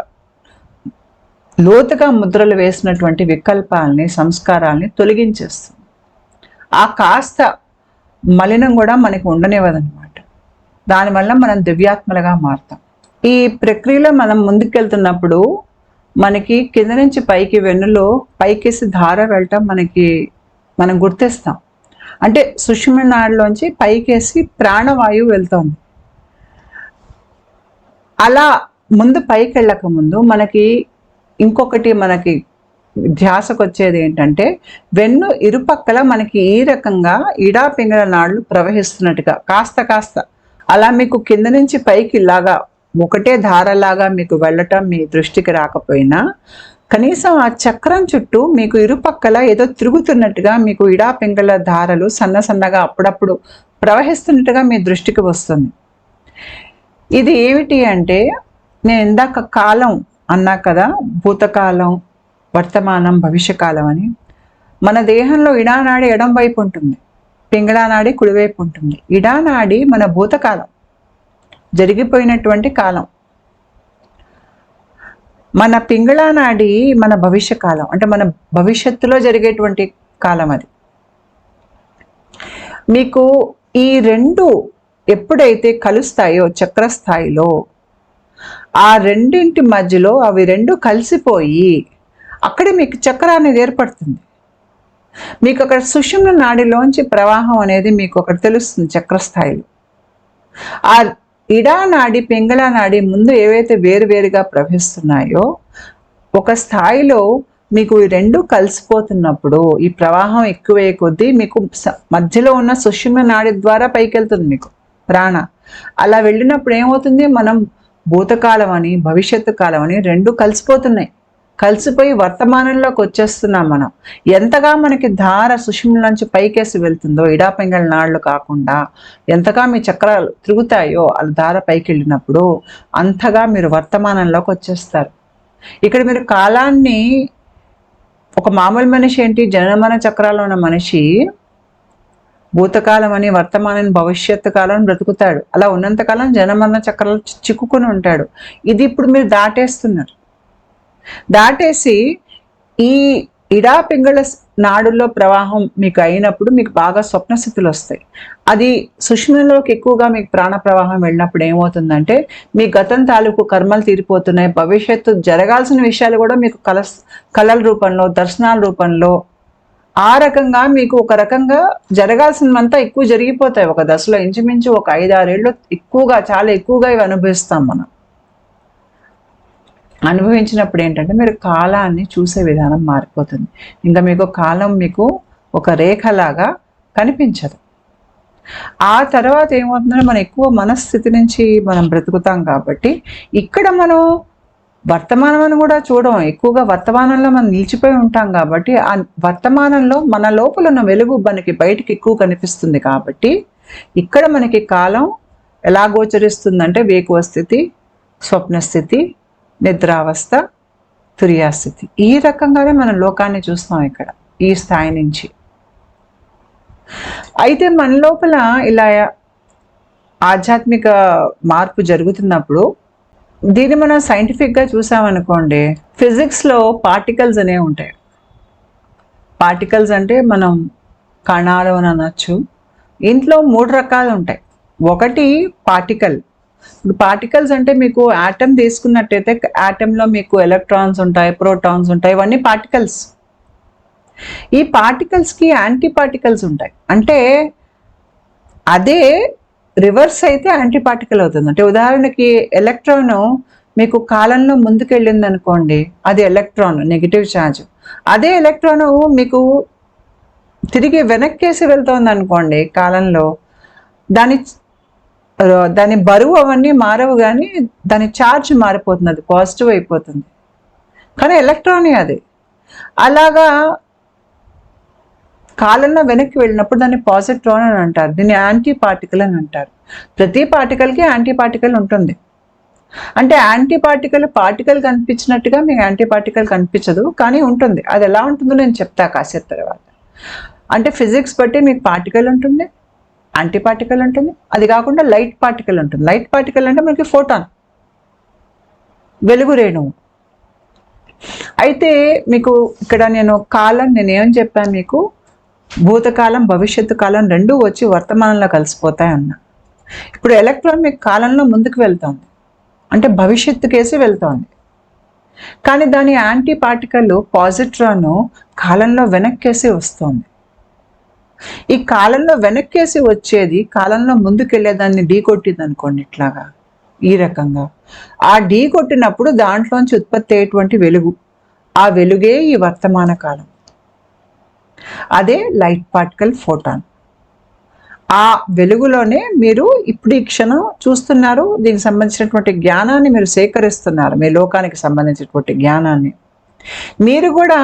లోతుగా ముద్రలు వేసినటువంటి వికల్పాలని, సంస్కారాలని తొలగించేస్తుంది. ఆ కాస్త మలినం కూడా మనకి ఉండనివ్వదన్నమాట. దానివల్ల మనం దివ్యాత్మలుగా మారుతాం. ఈ ప్రక్రియలో మనం ముందుకెళ్తున్నప్పుడు మనకి కింద నుంచి పైకి వెన్నులో పైకేసి ధార వెళ్ళటం మనం గుర్తిస్తాం. అంటే సుషుమ్న నాడిలోంచి పైకేసి ప్రాణవాయువు వెళ్తోంది. అలా ముందు పైకి వెళ్ళక ముందు మనకి ఇంకొకటి మనకి ధ్యాసకు వచ్చేది ఏంటంటే వెన్ను ఇరుపక్కల మనకి ఈ రకంగా ఇడా పింగళ నాడులు ప్రవహిస్తున్నట్టుగా కాస్త అలా మీకు కింద నుంచి పైకి ఇలాగా ఒకటే ధారలాగా మీకు వెళ్ళటం మీ దృష్టికి రాకపోయినా కనీసం ఆ చక్రం చుట్టూ మీకు ఇరుపక్కల ఏదో తిరుగుతున్నట్టుగా మీకు ఇడా పింగళ ధారలు సన్నగా అప్పుడప్పుడు ప్రవహిస్తున్నట్టుగా మీ దృష్టికి వస్తుంది. ఇది ఏమిటి అంటే నేను ఇందాక కాలం అన్నా కదా, భూతకాలం, వర్తమానం, భవిష్యకాలం అని. మన దేహంలో ఇడానాడి ఎడం వైపు ఉంటుంది, పింగళానాడి కుడివైపు ఉంటుంది. ఇడానాడి మన భూతకాలం, జరిగిపోయినటువంటి కాలం. మన పింగళానాడి మన భవిష్యకాలం, అంటే మన భవిష్యత్తులో జరిగేటువంటి కాలం అది. మీకు ఈ రెండు ఎప్పుడైతే కలుస్తాయో చక్రస్థాయిలో, ఆ రెండింటి మధ్యలో అవి రెండు కలిసిపోయి అక్కడే మీకు చక్ర అనేది ఏర్పడుతుంది. మీకు అక్కడ సుషుమ్న నాడిలోంచి ప్రవాహం అనేది మీకు అక్కడ తెలుస్తుంది చక్రస్థాయిలో. ఆ ఇడా నాడి, పింగళ నాడి ముందు ఏవైతే వేరువేరుగా ప్రవహిస్తున్నాయో ఒక స్థాయిలో మీకు ఈ రెండు కలిసిపోతున్నప్పుడు ఈ ప్రవాహం ఎక్కువే కొద్దీ మీకు మధ్యలో ఉన్న సుషుమ్న నాడి ద్వారా పైకి వెళ్తుంది మీకు ప్రాణ. అలా వెళ్ళినప్పుడు ఏమవుతుంది, మనం భూతకాలం అని భవిష్యత్తు కాలం అని రెండు కలిసిపోతున్నాయి. కలిసిపోయి వర్తమానంలోకి వచ్చేస్తున్నాం. మనం ఎంతగా మనకి ధార సుషుమ్న నుంచి పైకేసి వెళ్తుందో ఇడా పింగళ నాళ్ళు కాకుండా ఎంతగా మీ చక్రాలు తిరుగుతాయో అలా ధార పైకి వెళ్ళినప్పుడు అంతగా మీరు వర్తమానంలోకి వచ్చేస్తారు. ఇక్కడ మీరు కాలాన్ని, ఒక మామూలు మనిషి ఏంటి, జనమన చక్రాల్లో ఉన్న మనిషి భూతకాలం అని వర్తమానం భవిష్యత్తు కాలం బ్రతుకుతాడు. అలా ఉన్నంతకాలం జనమరణ చక్రాలు చిక్కుకుని ఉంటాడు. ఇది ఇప్పుడు మీరు దాటేస్తున్నారు. దాటేసి ఈ ఇడా పింగళ నాడుల్లో ప్రవాహం మీకు అయినప్పుడు మీకు బాగా స్వప్న స్థితులు వస్తాయి. అది సుషుమ్నలోకి ఎక్కువగా మీకు ప్రాణ ప్రవాహం వెళ్ళినప్పుడు ఏమవుతుందంటే మీ గతం తాలూకు కర్మలు తీరిపోతున్నాయి. భవిష్యత్తు జరగాల్సిన విషయాలు కూడా మీకు కళల రూపంలో, దర్శనాల రూపంలో, ఆ రకంగా మీకు ఒక రకంగా జరగాల్సినంతా ఎక్కువ జరిగిపోతాయి. ఒక దశలో ఇంచుమించు ఒక 5-6 ఏళ్ళు ఎక్కువగా, చాలా ఎక్కువగా ఇవి అనుభవిస్తాం మనం. అనుభవించినప్పుడు ఏంటంటే మీరు కాలాన్ని చూసే విధానం మారిపోతుంది. ఇంకా మీకు కాలం మీకు ఒక రేఖలాగా కనిపించదు. ఆ తర్వాత ఏమవుతుందంటే మనం ఎక్కువ మనస్థితి నుంచి మనం బ్రతుకుతాం కాబట్టి ఇక్కడ మనం వర్తమానం అని కూడా చూడం. ఎక్కువగా వర్తమానంలో మనం నిలిచిపోయి ఉంటాం కాబట్టి ఆ వర్తమానంలో మన లోపల ఉన్న వెలుగు మనకి బయటికి ఎక్కువ కనిపిస్తుంది కాబట్టి ఇక్కడ మనకి కాలం ఎలా గోచరిస్తుందంటే వేకువ స్థితి, స్వప్నస్థితి, నిద్రావస్థ, తురియాస్థితి, ఈ రకంగానే మనం లోకాన్ని చూస్తాం ఇక్కడ ఈ స్థాయి నుంచి. అయితే మన లోపల ఇలా ఆధ్యాత్మిక మార్పు జరుగుతున్నప్పుడు దీన్ని మనం సైంటిఫిక్గా చూసామనుకోండి, ఫిజిక్స్లో పార్టికల్స్ అనేవి ఉంటాయి. పార్టికల్స్ అంటే మనం కణాలు అని అనొచ్చు. ఇంట్లో 3 రకాలు ఉంటాయి. ఒకటి పార్టికల్. ఇప్పుడు పార్టికల్స్ అంటే మీకు యాటమ్ తీసుకున్నట్టయితే యాటంలో మీకు ఎలక్ట్రాన్స్ ఉంటాయి, ప్రోటాన్స్ ఉంటాయి, ఇవన్నీ పార్టికల్స్. ఈ పార్టికల్స్కి యాంటీ పార్టికల్స్ ఉంటాయి. అంటే అదే రివర్స్ అయితే యాంటీ పార్టికల్ అవుతుంది. అంటే ఉదాహరణకి ఎలక్ట్రాన్ మీకు కాలంలో ముందుకెళ్ళింది అనుకోండి, అది ఎలక్ట్రాన్, నెగిటివ్ ఛార్జ్. అదే ఎలక్ట్రాన్ మీకు తిరిగి వెనక్కేసి వెళ్తోంది అనుకోండి కాలంలో, దాని బరువు అవన్నీ మారవు కానీ దాని ఛార్జ్ మారిపోతుంది, అది పాజిటివ్ అయిపోతుంది. కానీ ఎలక్ట్రానే అది. అలాగా కాలంలో వెనక్కి వెళ్ళినప్పుడు దాన్ని పాజిట్రాన్ అని అంటారు, దీన్ని యాంటీ పార్టికల్ అని అంటారు. ప్రతి పార్టికల్కి యాంటీ పార్టికల్ ఉంటుంది. అంటే యాంటీ పార్టికల్ కనిపించినట్టుగా మీకు యాంటీ పార్టికల్ కనిపించదు, కానీ ఉంటుంది. అది ఎలా ఉంటుందో నేను చెప్తా కాసేపు తర్వాత. అంటే ఫిజిక్స్ బట్టి మీకు పార్టికల్ ఉంటుంది, యాంటీ పార్టికల్ ఉంటుంది. అది కాకుండా లైట్ పార్టికల్ ఉంటుంది. లైట్ పార్టికల్ అంటే మనకి ఫోటాన్, వెలుగు రేణువు. అయితే మీకు ఇక్కడ నేనేం చెప్పాను మీకు, భూతకాలం భవిష్యత్తు కాలం రెండూ వచ్చి వర్తమానంలో కలిసిపోతాయి అన్న. ఇప్పుడు ఎలక్ట్రాన్ మీకు కాలంలో ముందుకు వెళ్తోంది, అంటే భవిష్యత్తుకేసి వెళ్తోంది. కానీ దాని యాంటీ పార్టికల్ పాజిట్రాన్ కాలంలో వెనక్కేసి వస్తుంది. ఈ కాలంలో వెనక్కేసి వచ్చేది కాలంలో ముందుకెళ్ళేదాన్ని ఢీ కొట్టింది అనుకోండి, ఇట్లాగా ఈ రకంగా. ఆ ఢీ కొట్టినప్పుడు దాంట్లోంచి ఉత్పత్తి అయ్యేటువంటి వెలుగు, ఆ వెలుగే ఈ వర్తమాన కాలం. అదే లైట్ పార్టికల్ ఫోటాన్. ఆ వెలుగులోనే మీరు ఇప్పుడు ఈ క్షణం చూస్తున్నారు, దీనికి సంబంధించినటువంటి జ్ఞానాన్ని మీరు సేకరిస్తున్నారు, మీ లోకానికి సంబంధించినటువంటి జ్ఞానాన్ని. మీరు కూడా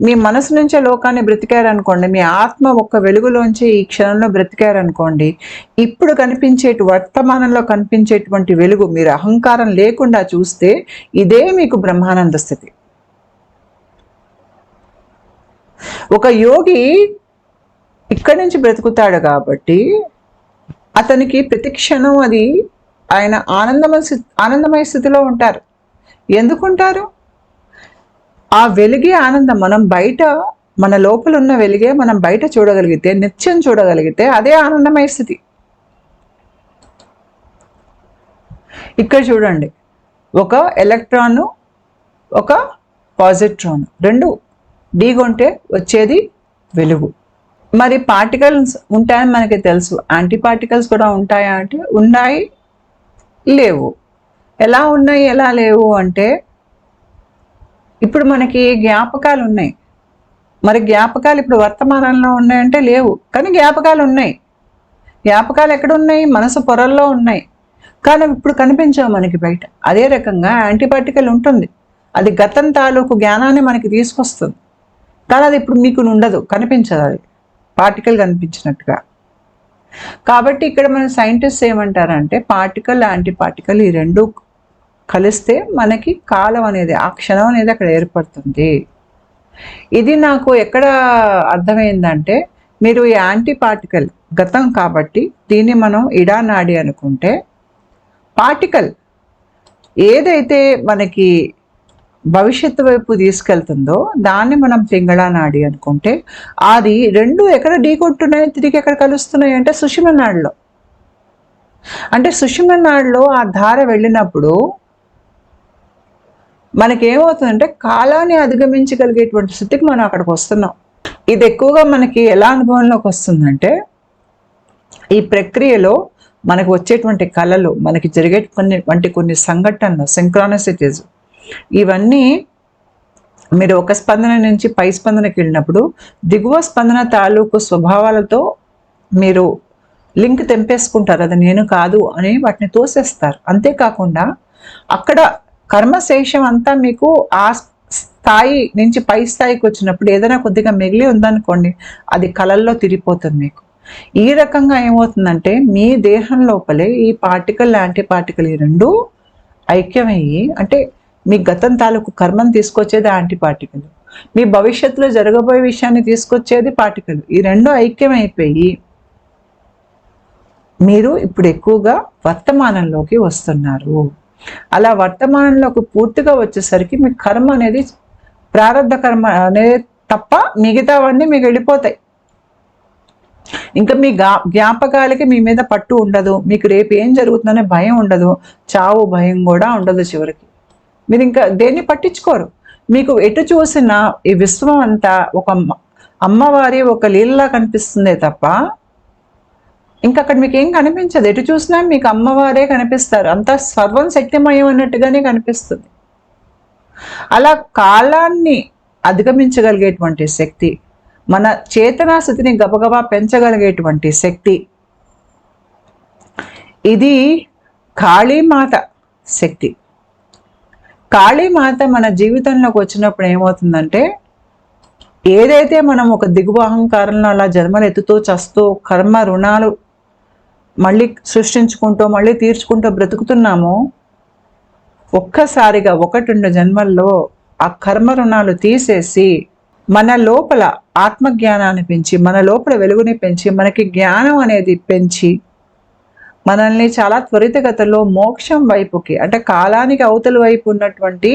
మీ మనసు నుంచే లోకాన్ని బ్రతికారనుకోండి, మీ ఆత్మ ఒక్క వెలుగులోంచి ఈ క్షణంలో బ్రతికారనుకోండి, ఇప్పుడు వర్తమానంలో కనిపించేటువంటి వెలుగు మీరు అహంకారం లేకుండా చూస్తే ఇదే మీకు బ్రహ్మానంద స్థితి. ఒక యోగి ఇక్కడి నుంచి బ్రతుకుతాడు కాబట్టి అతనికి ప్రతి క్షణం అది ఆయన ఆనందమయ స్థితిలో ఉంటారు. ఎందుకుంటారు? ఆ వెలుగే ఆనందం. మనం బయట, మన లోపల ఉన్న వెలుగే మనం బయట చూడగలిగితే, నిత్యం చూడగలిగితే అదే ఆనందమయ స్థితి. ఇక్కడ చూడండి, ఒక ఎలక్ట్రాను, ఒక పాజిట్రాన్, రెండు ఢీకొంటే వచ్చేది వెలుగు. మరి పార్టికల్స్ ఉంటాయని మనకి తెలుసు, యాంటీ పార్టికల్స్ కూడా ఉంటాయా అంటే ఉన్నాయి, లేవు. ఎలా ఉన్నాయి ఎలా లేవు అంటే, ఇప్పుడు మనకి జ్ఞాపకాలు ఉన్నాయి. మరి జ్ఞాపకాలు ఇప్పుడు వర్తమానంలో ఉన్నాయంటే లేవు, కానీ జ్ఞాపకాలు ఉన్నాయి. జ్ఞాపకాలు ఎక్కడ ఉన్నాయి? మనసు పొరల్లో ఉన్నాయి, కానీ ఇప్పుడు కనిపించవు మనకి బయట. అదే రకంగా యాంటీ పార్టికల్ ఉంటుంది, అది గతం తాలూకు జ్ఞానాన్ని మనకి తీసుకొస్తుంది, కానీ అది ఇప్పుడు మీకు ఉండదు, కనిపించదు, అది పార్టికల్ కనిపించినట్టుగా. కాబట్టి ఇక్కడ మన సైంటిస్ట్ ఏమంటారంటే, పార్టికల్ యాంటీ పార్టికల్ ఈ రెండు కలిస్తే మనకి కాలం అనేది, ఆ క్షణం అనేది అక్కడ ఏర్పడుతుంది. ఇది నాకు ఎక్కడ అర్థమైందంటే, మీరు ఈ యాంటీ పార్టికల్ గతం కాబట్టి దీన్ని మనం ఇడానాడి అనుకుంటే, పార్టికల్ ఏదైతే మనకి భవిష్యత్తు వైపు తీసుకెళ్తుందో దాన్ని మనం పింగళా నాడి అనుకుంటే, అది రెండు ఎక్కడ ఢీకొంటున్నాయి, తిరిగి ఎక్కడ కలుస్తున్నాయి అంటే సుషుమ్న నాడిలో. అంటే సుషుమ్న నాడిలో ఆ ధార వెళ్ళినప్పుడు మనకేమవుతుందంటే కాలాన్ని అధిగమించగలిగేటువంటి స్థితికి మనం అక్కడికి వస్తున్నాం. ఇది ఎక్కువగా మనకి ఎలా అనుభవంలోకి వస్తుందంటే, ఈ ప్రక్రియలో మనకు వచ్చేటువంటి కళలు, మనకి జరిగేటువంటి కొన్ని సంఘటనలు, సింక్రానిసిటీస్, ఇవన్నీ మీరు ఒక స్పందన నుంచి పై స్పందనకి వెళ్ళినప్పుడు దిగువ స్పందన తాలూకు స్వభావాలతో మీరు లింక్ తెంపేసుకుంటారు, అది నేను కాదు అని వాటిని తోసేస్తారు. అంతేకాకుండా అక్కడ కర్మశేషం అంతా మీకు ఆ స్థాయి నుంచి పై స్థాయికి వచ్చినప్పుడు ఏదైనా కొద్దిగా మిగిలి ఉందనుకోండి, అది కలల్లో తిరిగిపోతుంది మీకు. ఈ రకంగా ఏమవుతుందంటే మీ దేహం లోపలే ఈ పార్టికల్ యాంటీ పార్టికల్ ఈ రెండు ఐక్యమయ్యి, అంటే మీ గతం తాలూకు కర్మను తీసుకొచ్చేది యాంటీ పార్టికల్, మీ భవిష్యత్తులో జరగబోయే విషయాన్ని తీసుకొచ్చేది పార్టికల్, ఈ రెండు ఐక్యమైపోయి మీరు ఇప్పుడు ఎక్కువగా వర్తమానంలోకి వస్తున్నారు. అలా వర్తమానంలోకి పూర్తిగా వచ్చేసరికి మీ కర్మ అనేది ప్రారంభ కర్మ అనేది తప్ప మిగతావన్నీ మీకు వెళ్ళిపోతాయి. ఇంకా మీ జ్ఞాపకాలకి మీ మీద పట్టు ఉండదు, మీకు రేపు ఏం జరుగుతుందనే భయం ఉండదు, చావు భయం కూడా ఉండదు. చివరికి మీరు ఇంకా దేన్ని పట్టించుకోరు. మీకు ఎటు చూసినా ఈ విశ్వం అంతా ఒక అమ్మవారి ఒక లీలలా కనిపిస్తుందే తప్ప ఇంకా అక్కడ మీకు ఏం కనిపించదు. ఎటు చూసినా మీకు అమ్మవారే కనిపిస్తారు, అంతా సర్వం శక్తిమయం అన్నట్టుగానే కనిపిస్తుంది. అలా కాలాన్ని అధిగమించగలిగేటువంటి శక్తి, మన చేతనా స్థితిని గబగబా పెంచగలిగేటువంటి శక్తి, ఇది కాళీమాత శక్తి. కాళీమాత మన జీవితంలోకి వచ్చినప్పుడు ఏమవుతుందంటే, ఏదైతే మనం ఒక దిగువ అహంకారంలో అలా జన్మలు ఎత్తుతూ చస్తూ కర్మ రుణాలు మళ్ళీ సృష్టించుకుంటూ మళ్ళీ తీర్చుకుంటూ బ్రతుకుతున్నామో, ఒక్కసారిగా 1-2 జన్మల్లో ఆ కర్మ రుణాలు తీసేసి మన లోపల ఆత్మజ్ఞానాన్ని పెంచి, మన లోపల వెలుగుని పెంచి, మనకి జ్ఞానం అనేది పెంచి మనల్ని చాలా త్వరితగతిలో మోక్షం వైపుకి, అంటే కాలానికి అవతల వైపు ఉన్నటువంటి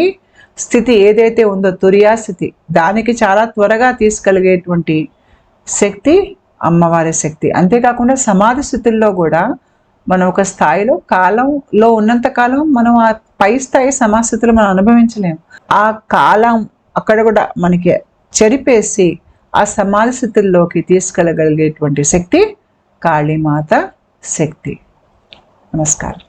స్థితి ఏదైతే ఉందో తురియా స్థితి, దానికి చాలా త్వరగా తీసుకెళ్ళగేటువంటి శక్తి అమ్మవారి శక్తి. అంతేకాకుండా సమాధి స్థితుల్లో కూడా మనం ఒక స్థాయిలో కాలంలో ఉన్నంత కాలం మనం ఆ పై స్థాయి సమాస్థితులు మనం అనుభవించలేము. ఆ కాలం అక్కడ కూడా మనకి చెరిపేసి ఆ సమాధి స్థితుల్లోకి తీసుకెళ్ళగలిగేటువంటి శక్తి కాళీమాత శక్తి. నమస్కారం.